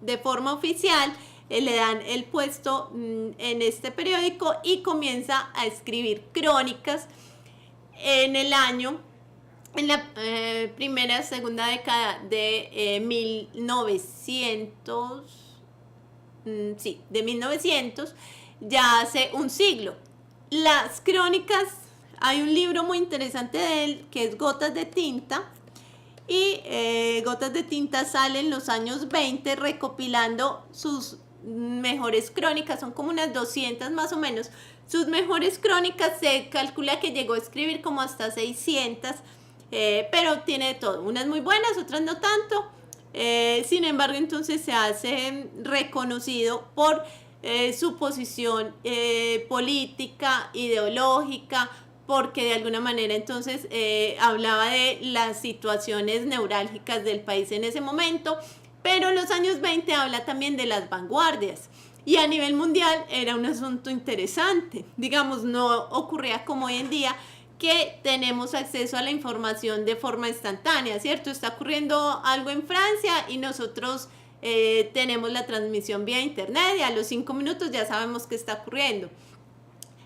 de forma oficial, le dan el puesto en este periódico y comienza a escribir crónicas en el año, en la segunda década de 1900, de 1900, ya hace un siglo. Las crónicas, hay un libro muy interesante de él que es Gotas de Tinta, y Gotas de Tinta sale en los años 20 recopilando sus mejores crónicas, son como unas 200 más o menos. Sus mejores crónicas se calcula que llegó a escribir como hasta 600, pero tiene de todo, unas muy buenas, otras no tanto. Sin embargo, entonces se hace reconocido por su posición política, ideológica, porque de alguna manera entonces hablaba de las situaciones neurálgicas del país en ese momento, pero en los años 20 habla también de las vanguardias. Y a nivel mundial era un asunto interesante. Digamos, no ocurría como hoy en día, que tenemos acceso a la información de forma instantánea, ¿cierto? Está ocurriendo algo en Francia y nosotros tenemos la transmisión vía internet y a los 5 minutos ya sabemos qué está ocurriendo.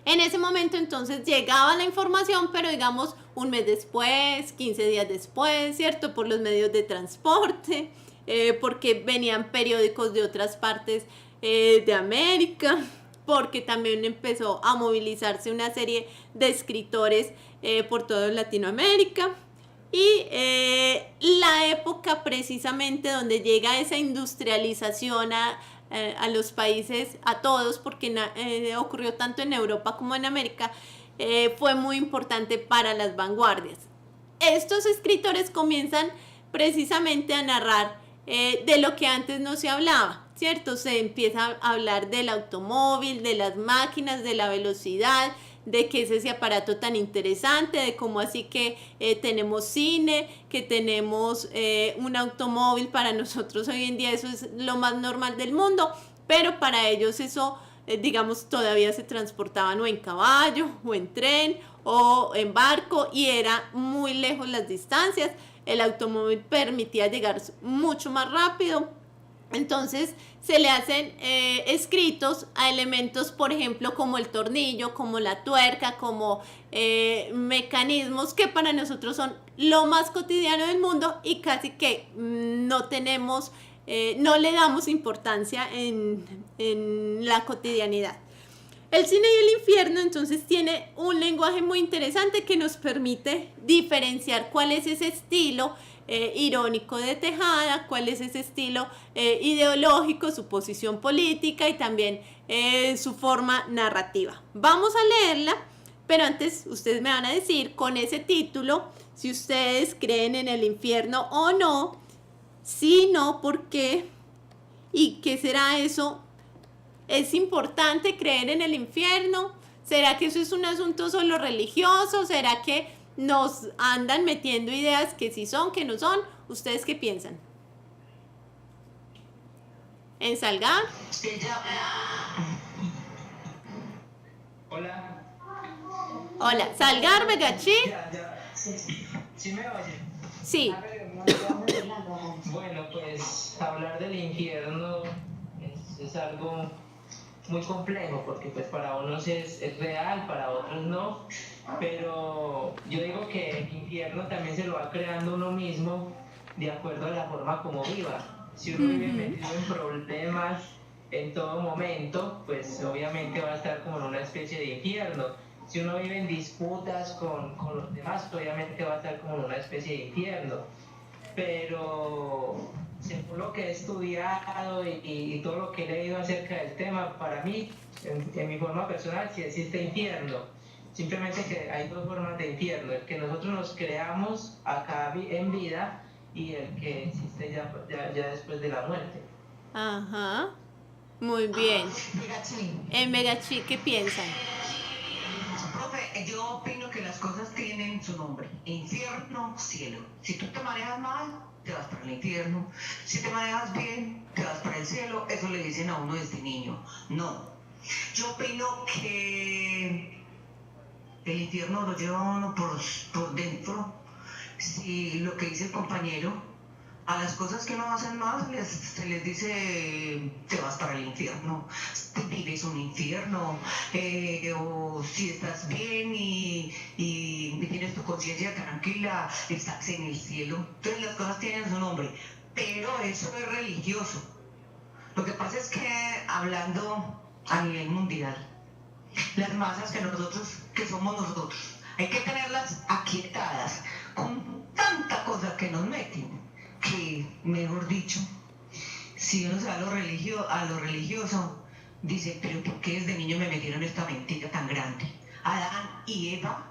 En ese momento entonces llegaba la información, pero digamos un mes después, 15 días después, ¿cierto? Por los medios de transporte, porque venían periódicos de otras partes de América, porque también empezó a movilizarse una serie de escritores por toda Latinoamérica. Y la época precisamente donde llega esa industrialización a los países, a todos, porque ocurrió tanto en Europa como en América, fue muy importante para las vanguardias. Estos escritores comienzan precisamente a narrar de lo que antes no se hablaba, ¿cierto? Se empieza a hablar del automóvil, de las máquinas, de la velocidad, de qué es ese aparato tan interesante, de cómo así que tenemos cine, que tenemos un automóvil. Para nosotros hoy en día eso es lo más normal del mundo, pero para ellos eso digamos, todavía se transportaban o en caballo, o en tren, o en barco, y era muy lejos las distancias. El automóvil permitía llegar mucho más rápido. Entonces se le hacen escritos a elementos, por ejemplo, como el tornillo, como la tuerca, como mecanismos que para nosotros son lo más cotidiano del mundo y casi que no tenemos, no le damos importancia en la cotidianidad. El cine y el infierno entonces tiene un lenguaje muy interesante que nos permite diferenciar cuál es ese estilo irónico de Tejada, cuál es ese estilo ideológico, su posición política y también su forma narrativa. Vamos a leerla, pero antes ustedes me van a decir con ese título si ustedes creen en el infierno o no, si no, por qué y qué será eso. ¿Es importante creer en el infierno? ¿Será que eso es un asunto solo religioso? ¿Será que nos andan metiendo ideas que sí son, que no son? ¿Ustedes qué piensan? ¿En Salgar? Hola. Hola, Salgar, Megachi. ¿Sí me oye? Sí. Bueno, pues hablar del infierno es algo muy complejo porque pues para unos es real, para otros no, pero yo digo que el infierno también se lo va creando uno mismo de acuerdo a la forma como viva. Si uno vive metido en problemas en todo momento, pues obviamente va a estar como en una especie de infierno. Si uno vive en disputas con los demás, obviamente va a estar como en una especie de infierno. Pero según lo que he estudiado y todo lo que he leído acerca del tema, para mí, en mi forma personal, sí existe infierno. Simplemente que hay dos formas de infierno, el que nosotros nos creamos acá en vida y el que existe ya después de la muerte. Ajá. Muy bien. En Megachi, ¿qué piensan? Profe, yo opino que las cosas tienen su nombre. Infierno, cielo. Si tú te manejas mal, te vas para el infierno. Si te manejas bien, te vas para el cielo. Eso le dicen a uno desde niño. No. Yo opino que el infierno lo lleva uno por dentro. Si lo que dice el compañero, a las cosas que no hacen mal se les dice te vas para el infierno, te vives un infierno, o si estás bien y tienes tu conciencia tranquila, estás en el cielo. Entonces las cosas tienen su nombre, pero eso es religioso. Lo que pasa es que hablando a nivel mundial, las masas que somos nosotros, hay que tenerlas aquietadas con tanta cosa que nos meten, que, mejor dicho, si uno se va a lo religioso, dice, pero ¿por qué desde niño me metieron esta mentira tan grande? Adán y Eva,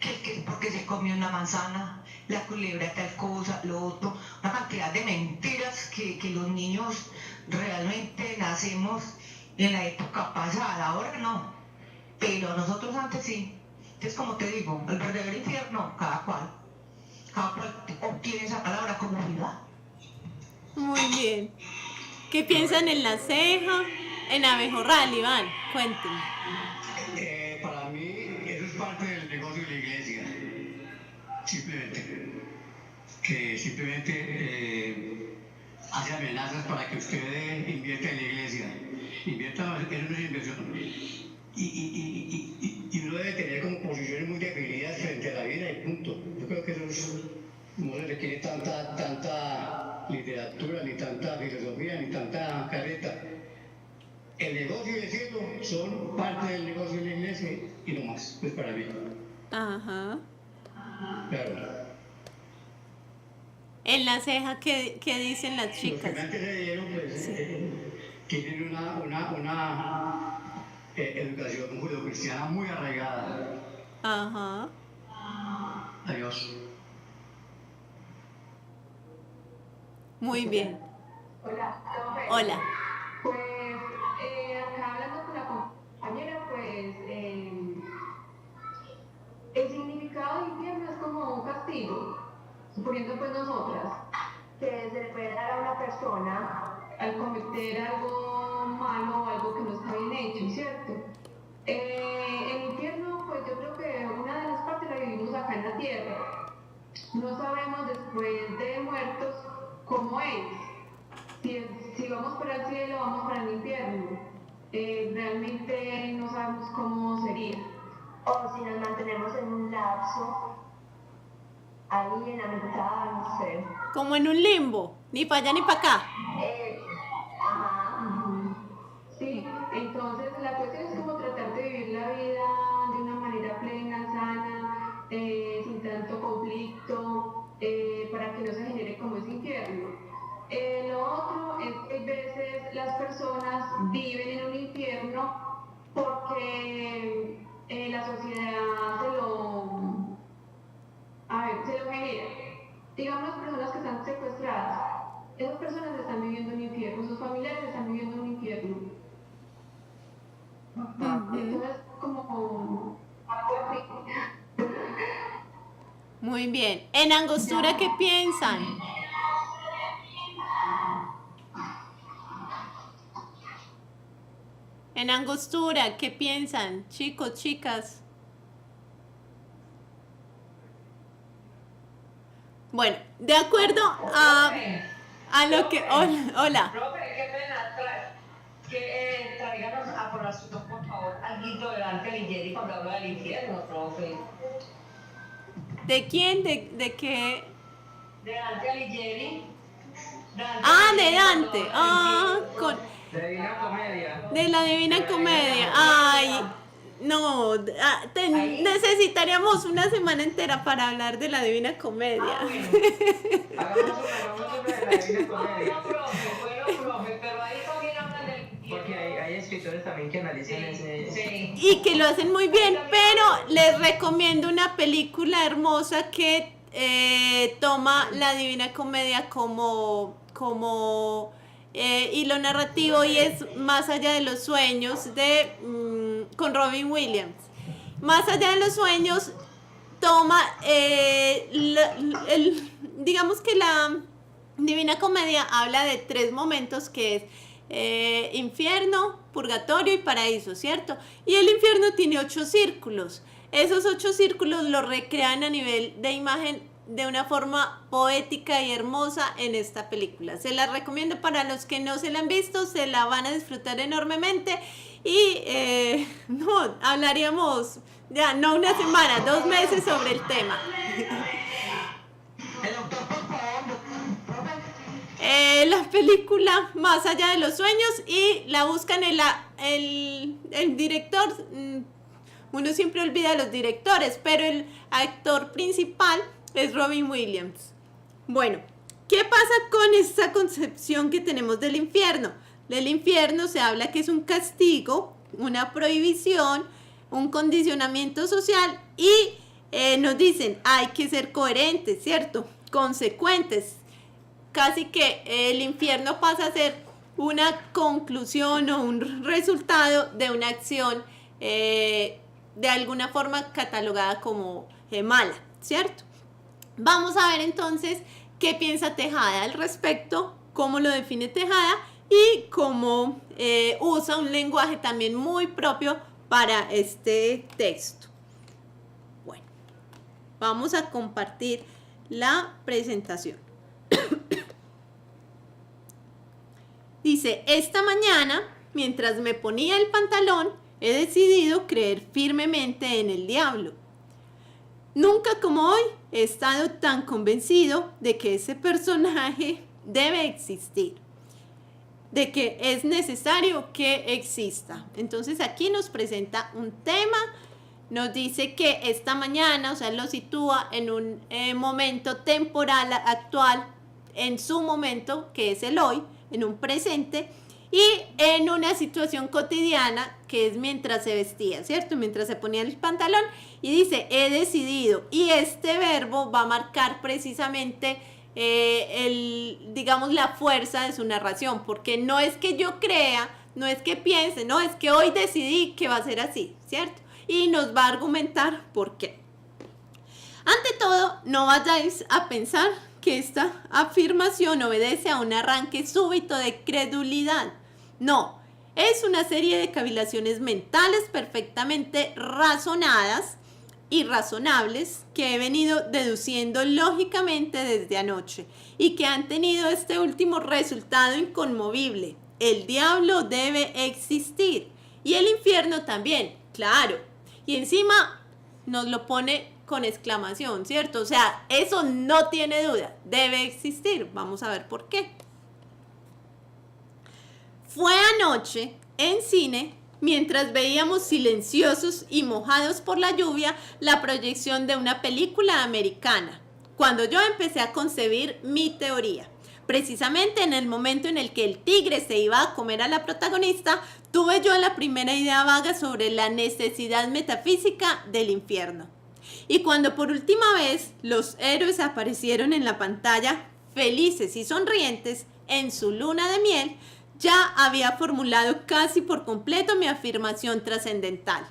que es porque se comió una manzana, la culebra tal cosa, lo otro, una cantidad de mentiras que los niños realmente nacemos en la época pasada, ahora no, pero nosotros antes sí. Entonces, como te digo, el verdadero infierno, cada cual obtiene esa palabra como vida. Muy bien. ¿Qué piensan en La Ceja? En Abejorral, Iván, cuéntenme. Para mí eso es parte del negocio de la iglesia, simplemente. Que simplemente hace amenazas para que usted invierta en la iglesia. Invierta, eso no es inversión. Y uno debe tener como posiciones muy definidas frente a la vida y punto. Yo creo que eso no se requiere tanta literatura, ni tanta filosofía, ni tanta careta. El negocio y el cielo son parte del negocio de la iglesia y no más, pues para mí. Ajá. Claro. En La Ceja, ¿qué dicen las Los que chicas? me antecedieron, pues, tienen una educación judeocristiana muy arraigada. Ajá. Adiós. Muy bien. Hola, profe. Hola. Pues acá hablando con la compañera, pues el significado de infierno es como un castigo, suponiendo pues nosotras, que se le puede dar a una persona al cometer algo malo o algo que no está bien hecho, ¿cierto? El infierno, pues yo creo que una de las partes la vivimos acá en la tierra. No sabemos después de muertos cómo es. Si vamos para el cielo, vamos para el infierno. Realmente no sabemos cómo sería. O si nos mantenemos en un lapso, ahí en la mitad, no sé. Como en un limbo, ni para allá ni para acá. Sí, entonces la cuestión es como tratar de vivir la vida de una manera plena, sana, sin tanto conflicto, para que no se genere como ese infierno. Lo otro es que a veces las personas viven en un infierno porque la sociedad se lo genera. Digamos, las personas que están secuestradas, esas personas están viviendo un infierno, sus familiares están viviendo un infierno. Entonces, como algo así. Muy bien. En Angostura, ¿qué piensan? En Angostura, ¿qué piensan, chicos, chicas? Bueno, de acuerdo a lo que... Hola. Profe, qué pena, tráiganos a por asunto, por favor, algo de Dante Alighieri cuando habla del infierno, profe. ¿De quién? ¿De qué? De Dante Alighieri. De Dante. De Divina Comedia. De la Divina Comedia. Ay, no, necesitaríamos una semana entera para hablar de la Divina Comedia. Bueno. Hagamos de la Divina Comedia. No, profe, pero ahí también hablan del... Porque hay escritores también que analizan ese... Sí. Y que lo hacen muy bien, pero les recomiendo una película hermosa que toma la Divina Comedia como hilo narrativo, y es Más allá de los sueños con Robin Williams. Más allá de los sueños toma digamos que la Divina Comedia habla de 3 momentos, que es infierno, purgatorio y paraíso, ¿cierto? Y el infierno tiene 8 círculos. Esos 8 círculos los recrean a nivel de imagen de una forma poética y hermosa en esta película. Se la recomiendo para los que no se la han visto, se la van a disfrutar enormemente. Y no, hablaríamos ya no una semana, 2 meses sobre el tema. El autor, por favor, La película Más allá de los sueños, y la buscan el director. Uno siempre olvida a los directores, pero el actor principal es Robin Williams. Bueno, ¿qué pasa con esta concepción que tenemos del infierno? Del infierno se habla que es un castigo, una prohibición, un condicionamiento social, y nos dicen, hay que ser coherentes, ¿cierto? Consecuentes. Casi que el infierno pasa a ser una conclusión o un resultado de una acción de alguna forma catalogada como mala, ¿cierto? Vamos a ver entonces qué piensa Tejada al respecto, cómo lo define Tejada y cómo usa un lenguaje también muy propio para este texto. Bueno, vamos a compartir la presentación. Dice, esta mañana, mientras me ponía el pantalón, he decidido creer firmemente en el diablo. Nunca como hoy he estado tan convencido de que ese personaje debe existir, de que es necesario que exista. Entonces aquí nos presenta un tema, nos dice que esta mañana, o sea, lo sitúa en un momento temporal actual, en su momento, que es el hoy, en un presente, y en una situación cotidiana, que es mientras se vestía, ¿cierto? Mientras se ponía el pantalón, y dice, he decidido, y este verbo va a marcar precisamente digamos, la fuerza de su narración, porque no es que yo crea, no es que piense, no, es que hoy decidí que va a ser así, ¿cierto? Y nos va a argumentar por qué. Ante todo, no vayáis a pensar que esta afirmación obedece a un arranque súbito de credulidad. No, Es una serie de cavilaciones mentales perfectamente razonadas y razonables que he venido deduciendo lógicamente desde anoche y que han tenido este último resultado inconmovible. El diablo debe existir y el infierno también, claro. Y encima nos lo pone con exclamación, ¿cierto? O sea, eso no tiene duda, debe existir. Vamos a ver por qué. Fue anoche en cine, mientras veíamos silenciosos y mojados por la lluvia, la proyección de una película americana, cuando yo empecé a concebir mi teoría. Precisamente en el momento en el que el tigre se iba a comer a la protagonista, tuve yo la primera idea vaga sobre la necesidad metafísica del infierno. Y cuando por última vez los héroes aparecieron en la pantalla, felices y sonrientes, en su luna de miel, ya había formulado casi por completo mi afirmación trascendental.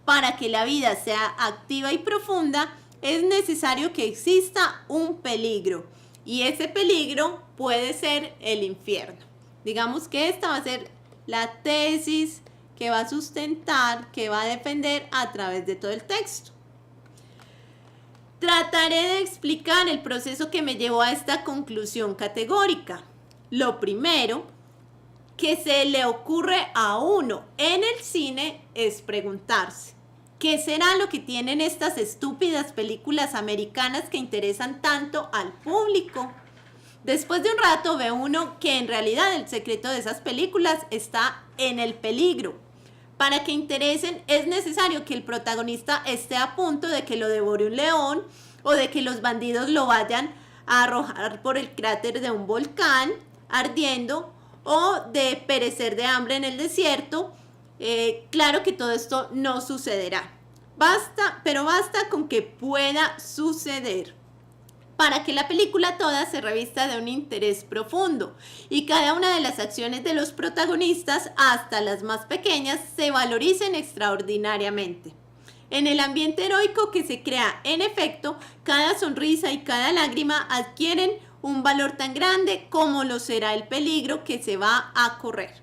Para que la vida sea activa y profunda, es necesario que exista un peligro. Y ese peligro puede ser el infierno. Digamos que esta va a ser la tesis que va a sustentar, que va a defender a través de todo el texto. Trataré de explicar el proceso que me llevó a esta conclusión categórica. Lo primero que se le ocurre a uno en el cine es preguntarse, ¿qué será lo que tienen estas estúpidas películas americanas que interesan tanto al público? Después de un rato ve uno que en realidad el secreto de esas películas está en el peligro. Para que interesen es necesario que el protagonista esté a punto de que lo devore un león o de que los bandidos lo vayan a arrojar por el cráter de un volcán ardiendo o de perecer de hambre en el desierto. Claro que todo esto no sucederá. Basta con que pueda suceder para que la película toda se revista de un interés profundo y cada una de las acciones de los protagonistas, hasta las más pequeñas, se valoricen extraordinariamente. En el ambiente heroico que se crea, en efecto, cada sonrisa y cada lágrima adquieren un valor tan grande como lo será el peligro que se va a correr.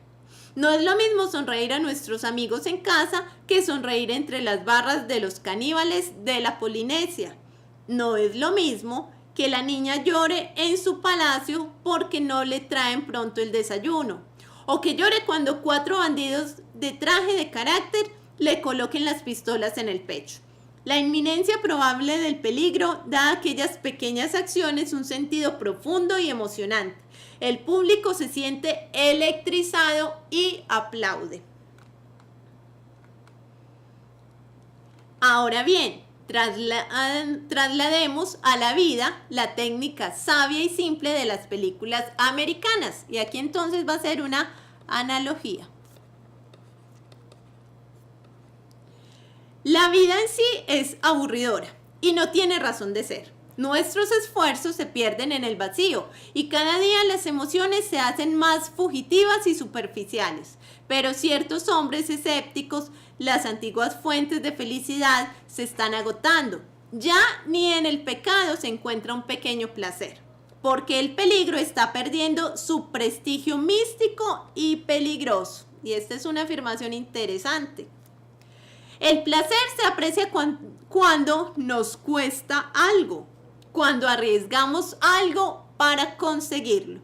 No es lo mismo sonreír a nuestros amigos en casa que sonreír entre las barras de los caníbales de la Polinesia. No es lo mismo que la niña llore en su palacio porque no le traen pronto el desayuno, o que llore cuando 4 bandidos de traje de carácter le coloquen las pistolas en el pecho. La inminencia probable del peligro da a aquellas pequeñas acciones un sentido profundo y emocionante. El público se siente electrizado y aplaude. Ahora bien, traslademos a la vida la técnica sabia y simple de las películas americanas. Y aquí entonces va a ser una analogía. La vida en sí es aburridora y no tiene razón de ser. Nuestros esfuerzos se pierden en el vacío y cada día las emociones se hacen más fugitivas y superficiales. Pero ciertos hombres escépticos, las antiguas fuentes de felicidad se están agotando. Ya ni en el pecado se encuentra un pequeño placer, porque el peligro está perdiendo su prestigio místico y peligroso. Y esta es una afirmación interesante. El placer se aprecia cuando nos cuesta algo, cuando arriesgamos algo para conseguirlo.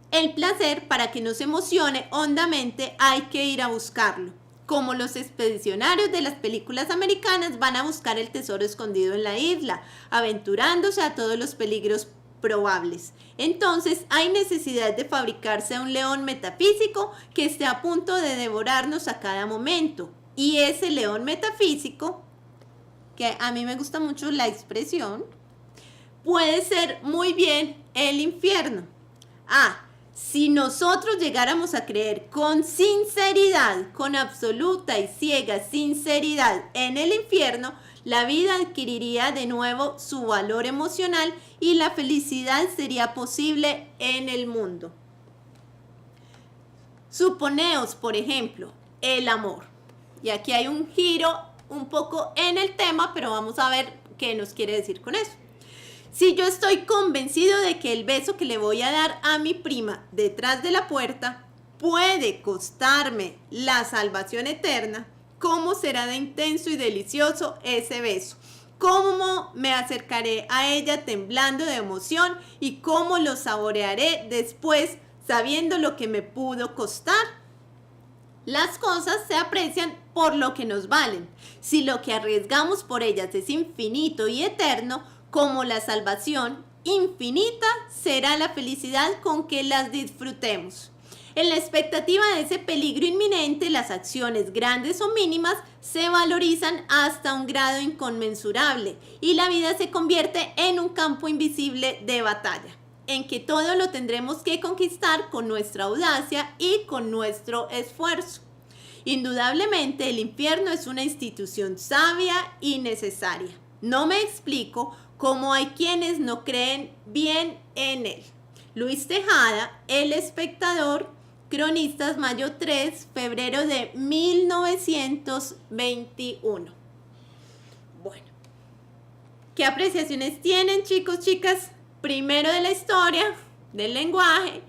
El placer, para que nos emocione hondamente, hay que ir a buscarlo. Como los expedicionarios de las películas americanas van a buscar el tesoro escondido en la isla, aventurándose a todos los peligros probables. Entonces hay necesidad de fabricarse un león metafísico que esté a punto de devorarnos a cada momento. Y ese león metafísico, que a mí me gusta mucho la expresión, puede ser muy bien el infierno. Si nosotros llegáramos a creer con sinceridad, con absoluta y ciega sinceridad en el infierno, la vida adquiriría de nuevo su valor emocional y la felicidad sería posible en el mundo. Suponeos, por ejemplo, el amor. Y aquí hay un giro un poco en el tema, pero vamos a ver qué nos quiere decir con eso. Si yo estoy convencido de que el beso que le voy a dar a mi prima detrás de la puerta puede costarme la salvación eterna, ¿cómo será de intenso y delicioso ese beso? ¿Cómo me acercaré a ella temblando de emoción y cómo lo saborearé después sabiendo lo que me pudo costar? Las cosas se aprecian por lo que nos valen. Si lo que arriesgamos por ellas es infinito y eterno, como la salvación, infinita será la felicidad con que las disfrutemos. En la expectativa de ese peligro inminente, las acciones grandes o mínimas se valorizan hasta un grado inconmensurable y la vida se convierte en un campo invisible de batalla, en que todo lo tendremos que conquistar con nuestra audacia y con nuestro esfuerzo. Indudablemente, el infierno es una institución sabia y necesaria. No me explico cómo hay quienes no creen bien en él. Luis Tejada, El Espectador, Cronistas, mayo 3, febrero de 1921. Bueno, ¿qué apreciaciones tienen, chicos, chicas? Primero de la historia, del lenguaje,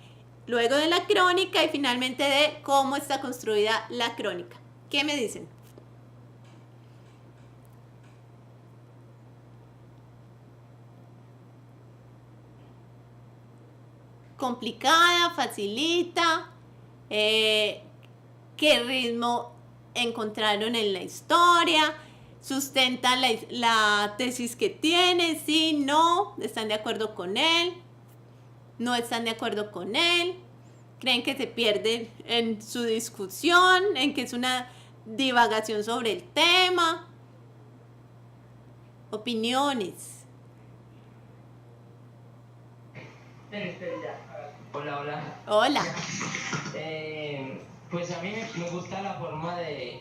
luego de la crónica y finalmente de cómo está construida la crónica. ¿Qué me dicen? Complicada, facilita, qué ritmo encontraron en la historia, sustentan la tesis que tiene, sí, no, están de acuerdo con él, no están de acuerdo con él, creen que se pierden en su discusión, en que es una divagación sobre el tema, opiniones. Hola, hola. Hola. Pues a mí me gusta la forma de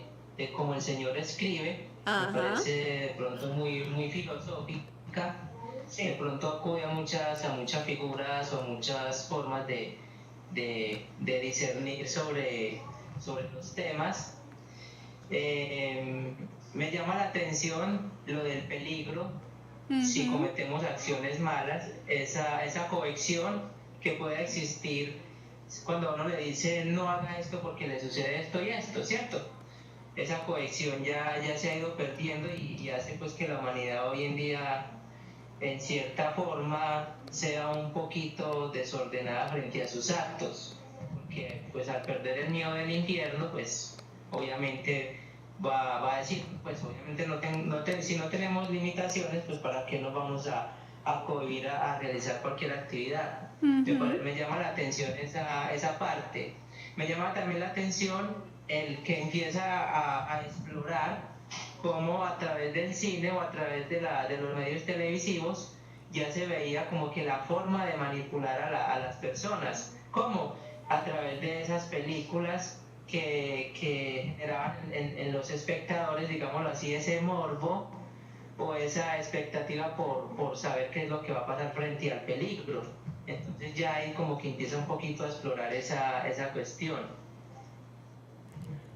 cómo el señor escribe. Ajá. Me parece de pronto muy filosófica. Sí. De pronto acude a muchas figuras o muchas formas de discernir sobre los temas. Me llama la atención lo del peligro. Si cometemos acciones malas, esa coacción que puede existir cuando a uno le dice no haga esto porque le sucede esto y esto, ¿cierto? Esa cohesión ya se ha ido perdiendo y hace pues que la humanidad hoy en día en cierta forma sea un poquito desordenada frente a sus actos, porque pues al perder el miedo del infierno pues obviamente va a decir pues obviamente si no tenemos limitaciones pues para qué nos vamos a acudir a realizar cualquier actividad. Me llama la atención esa parte. Me llama también la atención el que empieza a explorar cómo a través del cine o a través de los medios televisivos ya se veía como que la forma de manipular a las personas, como a través de esas películas que generaban en los espectadores, digámoslo así, ese morbo o esa expectativa por saber qué es lo que va a pasar frente al peligro. Entonces ya ahí como que empieza un poquito a explorar esa cuestión.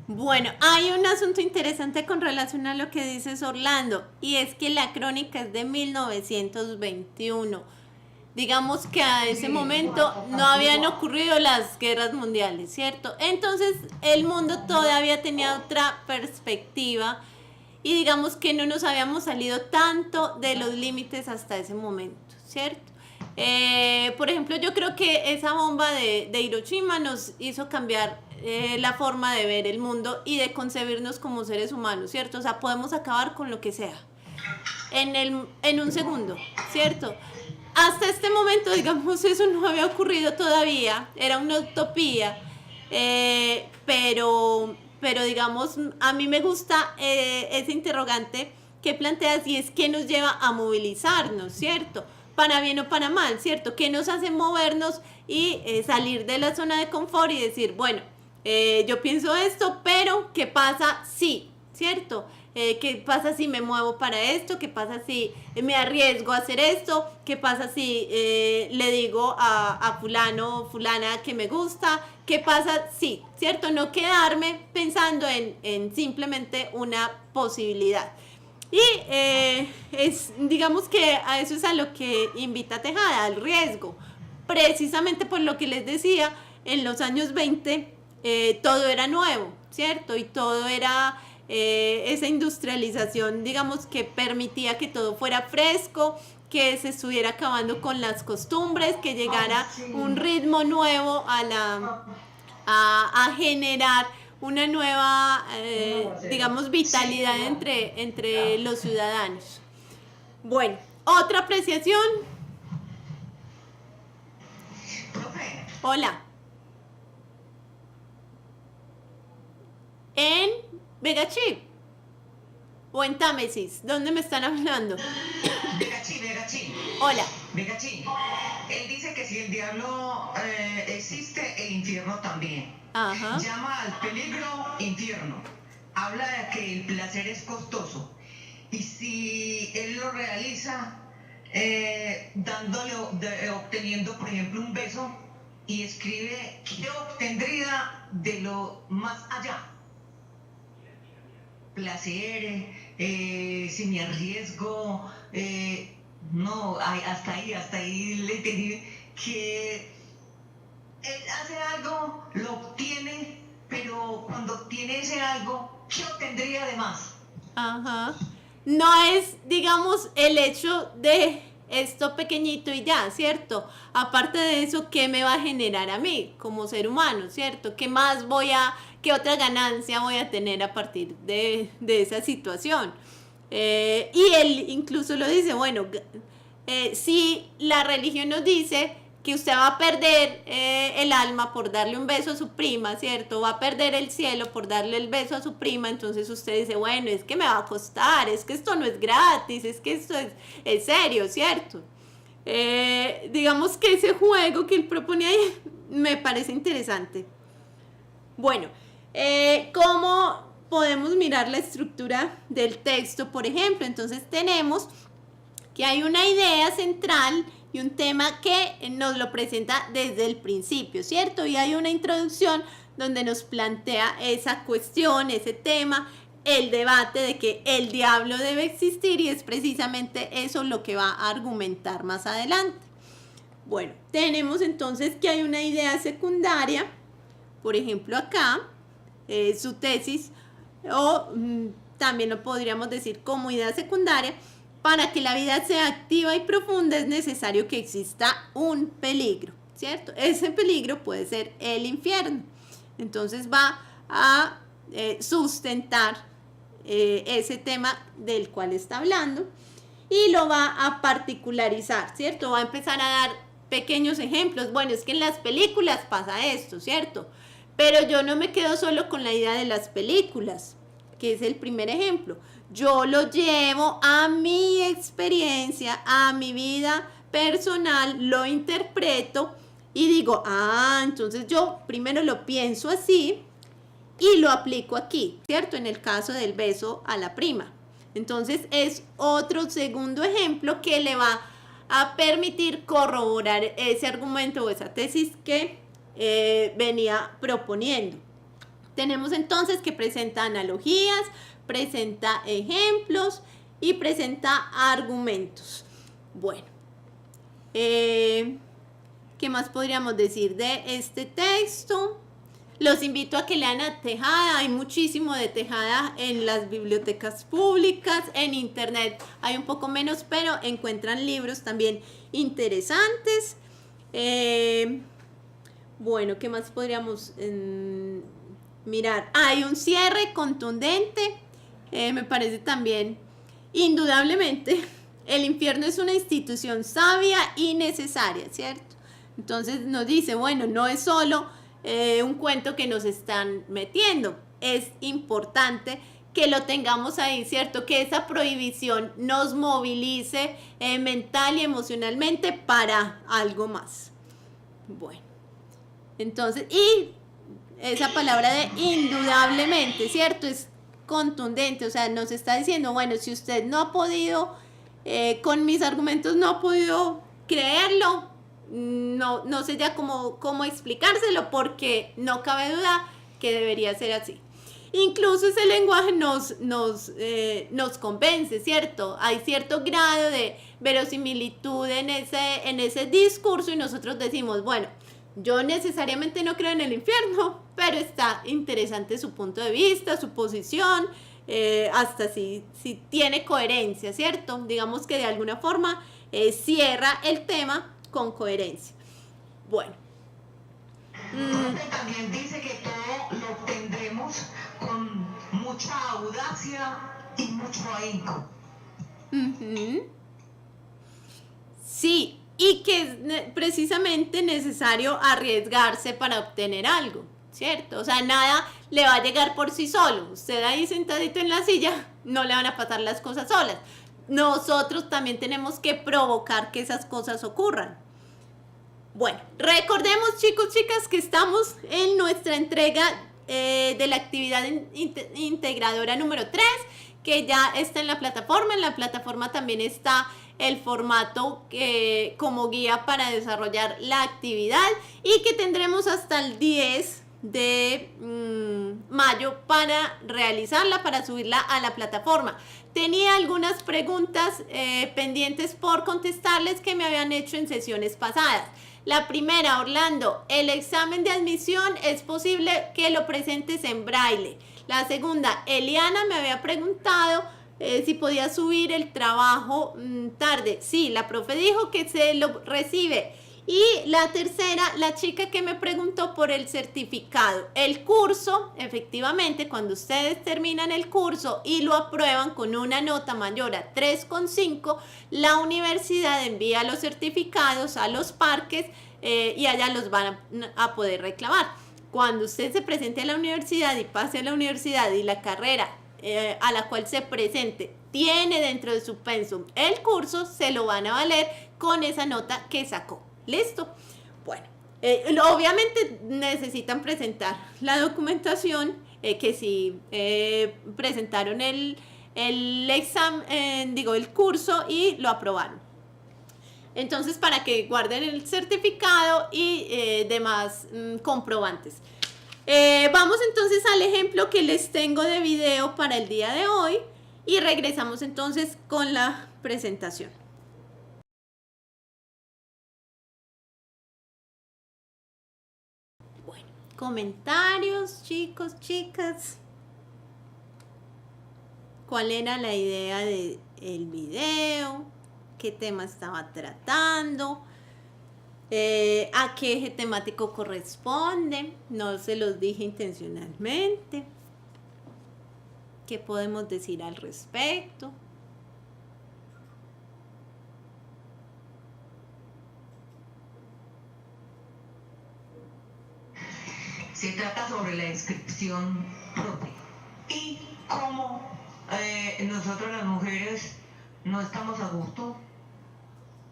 Bueno, hay un asunto interesante con relación a lo que dices, Orlando, y es que la crónica es de 1921. Digamos que a ese momento no habían ocurrido las guerras mundiales, ¿cierto? Entonces el mundo todavía tenía otra perspectiva y digamos que no nos habíamos salido tanto de los límites hasta ese momento, ¿cierto? Por ejemplo, yo creo que esa bomba de Hiroshima nos hizo cambiar la forma de ver el mundo y de concebirnos como seres humanos, ¿cierto? O sea, podemos acabar con lo que sea en un segundo, ¿cierto? Hasta este momento, digamos, eso no había ocurrido todavía, era una utopía, pero digamos, a mí me gusta ese interrogante que planteas y es qué nos lleva a movilizarnos, ¿cierto? Para bien o para mal, ¿cierto? ¿Qué nos hace movernos y salir de la zona de confort y decir, bueno, yo pienso esto, pero ¿qué pasa si, ¿cierto? ¿Qué pasa si me muevo para esto? ¿Qué pasa si me arriesgo a hacer esto? ¿Qué pasa si le digo a fulano o fulana que me gusta? ¿Qué pasa si, ¿cierto? No quedarme pensando en simplemente una posibilidad. Y digamos que a eso es a lo que invita Tejada, al riesgo. Precisamente por lo que les decía, en los años 20 todo era nuevo, ¿cierto? Y todo era esa industrialización, digamos, que permitía que todo fuera fresco, que se estuviera acabando con las costumbres, que llegara un ritmo nuevo a generar una nueva, digamos, vitalidad entre los ciudadanos. Bueno, otra apreciación. Profe, Hola. En Vegachip o en Támesis, ¿dónde me están hablando? Vegachín. Hola. Vegachín. Él dice que si el diablo existe, el infierno también. Ajá. Llama al peligro infierno. Habla de que el placer es costoso. Y si él lo realiza obteniendo, por ejemplo, un beso, y escribe qué obtendría de lo más allá. Placer, si me arriesgo, no, hasta ahí le entendí que él hace algo, lo obtiene, pero cuando obtiene ese algo, ¿qué obtendría de más? Ajá. No es, digamos, el hecho de esto pequeñito y ya, ¿cierto? Aparte de eso, ¿qué me va a generar a mí como ser humano, ¿cierto? ¿Qué otra ganancia voy a tener a partir de esa situación? Y él incluso lo dice, bueno, si la religión nos dice que usted va a perder el alma por darle un beso a su prima, ¿cierto? Va a perder el cielo por darle el beso a su prima, entonces usted dice, bueno, es que me va a costar, es que esto no es gratis, es que esto es serio, ¿cierto? Digamos que ese juego que él propone ahí me parece interesante. Bueno, ¿cómo podemos mirar la estructura del texto, por ejemplo? Entonces tenemos que hay una idea central y un tema que nos lo presenta desde el principio, ¿cierto? Y hay una introducción donde nos plantea esa cuestión, ese tema, el debate de que el diablo debe existir, y es precisamente eso lo que va a argumentar más adelante. Bueno, tenemos entonces que hay una idea secundaria, por ejemplo acá, su tesis, o también lo podríamos decir como idea secundaria. Para que la vida sea activa y profunda es necesario que exista un peligro, ¿cierto? Ese peligro puede ser el infierno. Entonces va a sustentar ese tema del cual está hablando y lo va a particularizar, ¿cierto? Va a empezar a dar pequeños ejemplos. Bueno, es que en las películas pasa esto, ¿cierto? Pero yo no me quedo solo con la idea de las películas, que es el primer ejemplo. Yo lo llevo a mi experiencia, a mi vida personal, lo interpreto y digo, entonces yo primero lo pienso así y lo aplico aquí, ¿cierto? En el caso del beso a la prima. Entonces es otro segundo ejemplo que le va a permitir corroborar ese argumento o esa tesis que venía proponiendo. Tenemos entonces que presenta analogías, presenta ejemplos y presenta argumentos. Bueno, ¿qué más podríamos decir de este texto? Los invito a que lean a Tejada. Hay muchísimo de Tejada en las bibliotecas públicas, en internet hay un poco menos, pero encuentran libros también interesantes. Bueno, ¿qué más podríamos mirar? Hay un cierre contundente. Me parece también, indudablemente, el infierno es una institución sabia y necesaria, ¿cierto? Entonces nos dice, bueno, no es solo un cuento que nos están metiendo, es importante que lo tengamos ahí, ¿cierto? Que esa prohibición nos movilice mental y emocionalmente para algo más. Bueno, entonces, y esa palabra de indudablemente, ¿cierto? Es contundente, o sea, nos está diciendo, bueno, si usted no ha podido, con mis argumentos no ha podido creerlo, no sé ya cómo explicárselo, porque no cabe duda que debería ser así. incluso ese lenguaje nos convence, ¿cierto? Hay cierto grado de verosimilitud en ese discurso y nosotros decimos, bueno, yo necesariamente no creo en el infierno, pero está interesante su punto de vista, su posición, hasta si tiene coherencia, ¿cierto? Digamos que de alguna forma cierra el tema con coherencia. Bueno. También dice que todo lo obtendremos con mucha audacia y mucho ahínco. Sí, y que es precisamente necesario arriesgarse para obtener algo, ¿cierto? O sea, nada le va a llegar por sí solo. Usted ahí sentadito en la silla, no le van a pasar las cosas solas. Nosotros también tenemos que provocar que esas cosas ocurran. Bueno, recordemos, chicos, chicas, que estamos en nuestra entrega de la actividad integradora número 3, que ya está en la plataforma. En la plataforma también está el formato como guía para desarrollar la actividad y que tendremos hasta el 10 de mayo para realizarla, para subirla a la plataforma. Tenía algunas preguntas pendientes por contestarles que me habían hecho en sesiones pasadas. La primera, Orlando, el examen de admisión es posible que lo presentes en braille. La segunda, Eliana me había preguntado si podía subir el trabajo tarde. Sí, la profe dijo que se lo recibe. Y la tercera, la chica que me preguntó por el certificado. El curso, efectivamente, cuando ustedes terminan el curso y lo aprueban con una nota mayor a 3,5, la universidad envía los certificados a los parques y allá los van a poder reclamar. Cuando usted se presente a la universidad y pase a la universidad y la carrera a la cual se presente tiene dentro de su pensum el curso, se lo van a valer con esa nota que sacó. ¿Listo? Bueno, obviamente necesitan presentar la documentación que si presentaron el examen, el curso y lo aprobaron. Entonces, para que guarden el certificado y demás comprobantes. Vamos entonces al ejemplo que les tengo de video para el día de hoy y regresamos entonces con la presentación. Bueno, comentarios, chicos, chicas. ¿Cuál era la idea del video? ¿Qué tema estaba tratando? ¿A qué eje temático corresponde? No se los dije intencionalmente. ¿Qué podemos decir al respecto? Se trata sobre la inscripción propia y cómo nosotros las mujeres no estamos a gusto,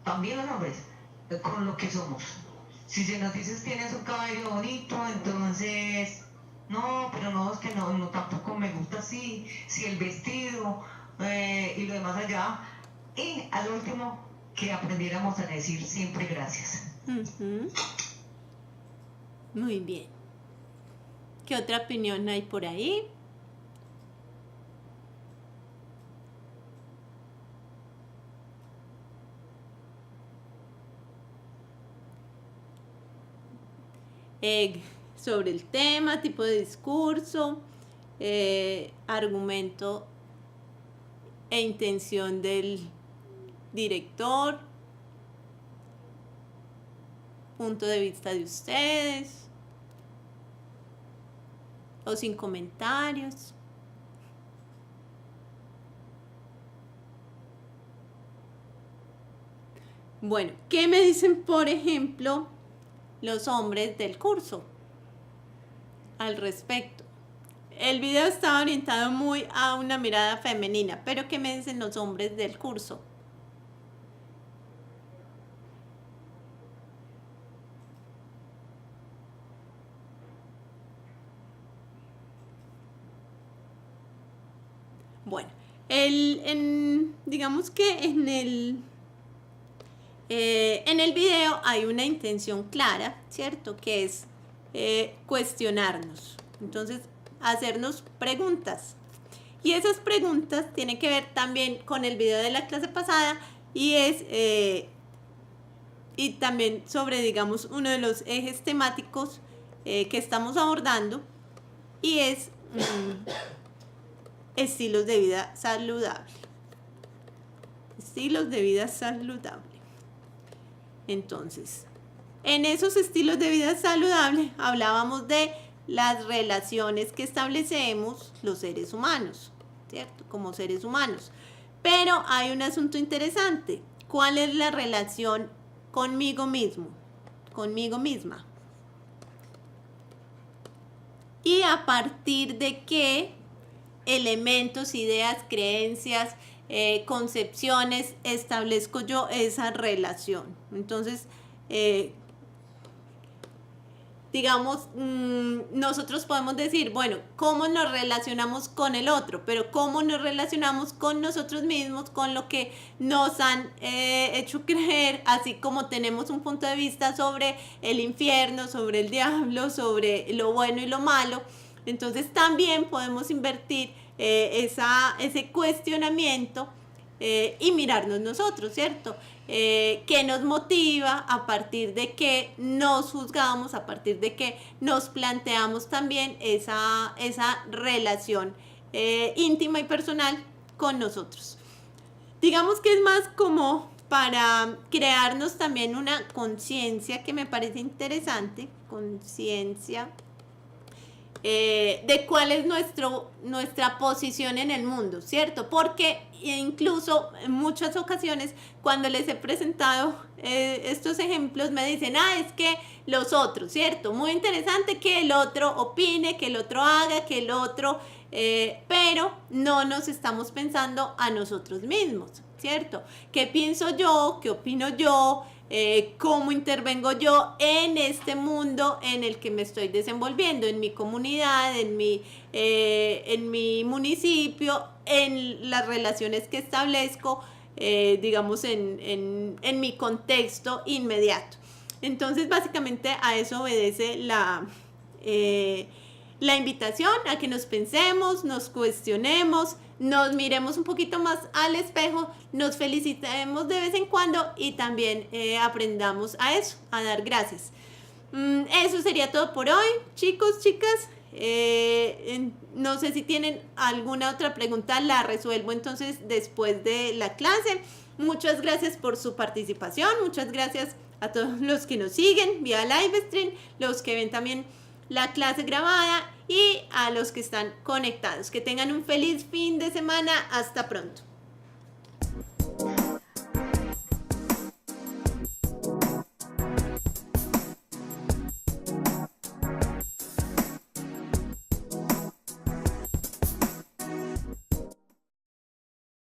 también los hombres, con lo que somos. Si se nos dice tienes un cabello bonito, entonces no, pero no, es que no tampoco me gusta así, si el vestido y lo demás allá. Y al último, que aprendiéramos a decir siempre gracias. Muy bien. ¿Qué otra opinión hay por ahí? Sobre el tema, tipo de discurso, argumento e intención del director, punto de vista de ustedes, o sin comentarios. Bueno, ¿qué me dicen, por ejemplo, los hombres del curso al respecto? El video estaba orientado muy a una mirada femenina, pero ¿qué me dicen los hombres del curso? Bueno, digamos que en el video hay una intención clara, ¿cierto? Que es cuestionarnos. Entonces, hacernos preguntas. Y esas preguntas tienen que ver también con el video de la clase pasada y y también sobre, digamos, uno de los ejes temáticos que estamos abordando, y es estilos de vida saludable. Estilos de vida saludable. Entonces, en esos estilos de vida saludable hablábamos de las relaciones que establecemos los seres humanos, ¿cierto? Como seres humanos. Pero hay un asunto interesante. ¿Cuál es la relación conmigo mismo? Conmigo misma. Y a partir de qué elementos, ideas, creencias, concepciones establezco yo esa relación. Entonces, digamos, nosotros podemos decir, bueno, ¿cómo nos relacionamos con el otro? Pero ¿cómo nos relacionamos con nosotros mismos, con lo que nos han hecho creer, así como tenemos un punto de vista sobre el infierno, sobre el diablo, sobre lo bueno y lo malo? Entonces también podemos invertir ese cuestionamiento y mirarnos nosotros, ¿cierto? ¿Qué nos motiva? A partir de que nos juzgamos, a partir de que nos planteamos también esa relación íntima y personal con nosotros. Digamos que es más como para crearnos también una conciencia que me parece interesante, conciencia de cuál es nuestra posición en el mundo, ¿cierto? Porque incluso en muchas ocasiones cuando les he presentado estos ejemplos me dicen, es que los otros, ¿cierto? Muy interesante que el otro opine, que el otro haga, que el otro, pero no nos estamos pensando a nosotros mismos, ¿cierto? ¿Qué pienso yo? ¿Qué opino yo? ¿Cómo intervengo yo en este mundo en el que me estoy desenvolviendo, en mi comunidad, en mi municipio, en las relaciones que establezco, digamos, en mi contexto inmediato? Entonces, básicamente a eso obedece la invitación a que nos pensemos, nos cuestionemos, nos miremos un poquito más al espejo, nos felicitemos de vez en cuando y también aprendamos a eso, a dar gracias. Eso sería todo por hoy, chicos, chicas. No sé si tienen alguna otra pregunta, la resuelvo entonces después de la clase. Muchas gracias por su participación, muchas gracias a todos los que nos siguen vía live stream, los que ven también la clase grabada y a los que están conectados. Que tengan un feliz fin de semana. Hasta pronto.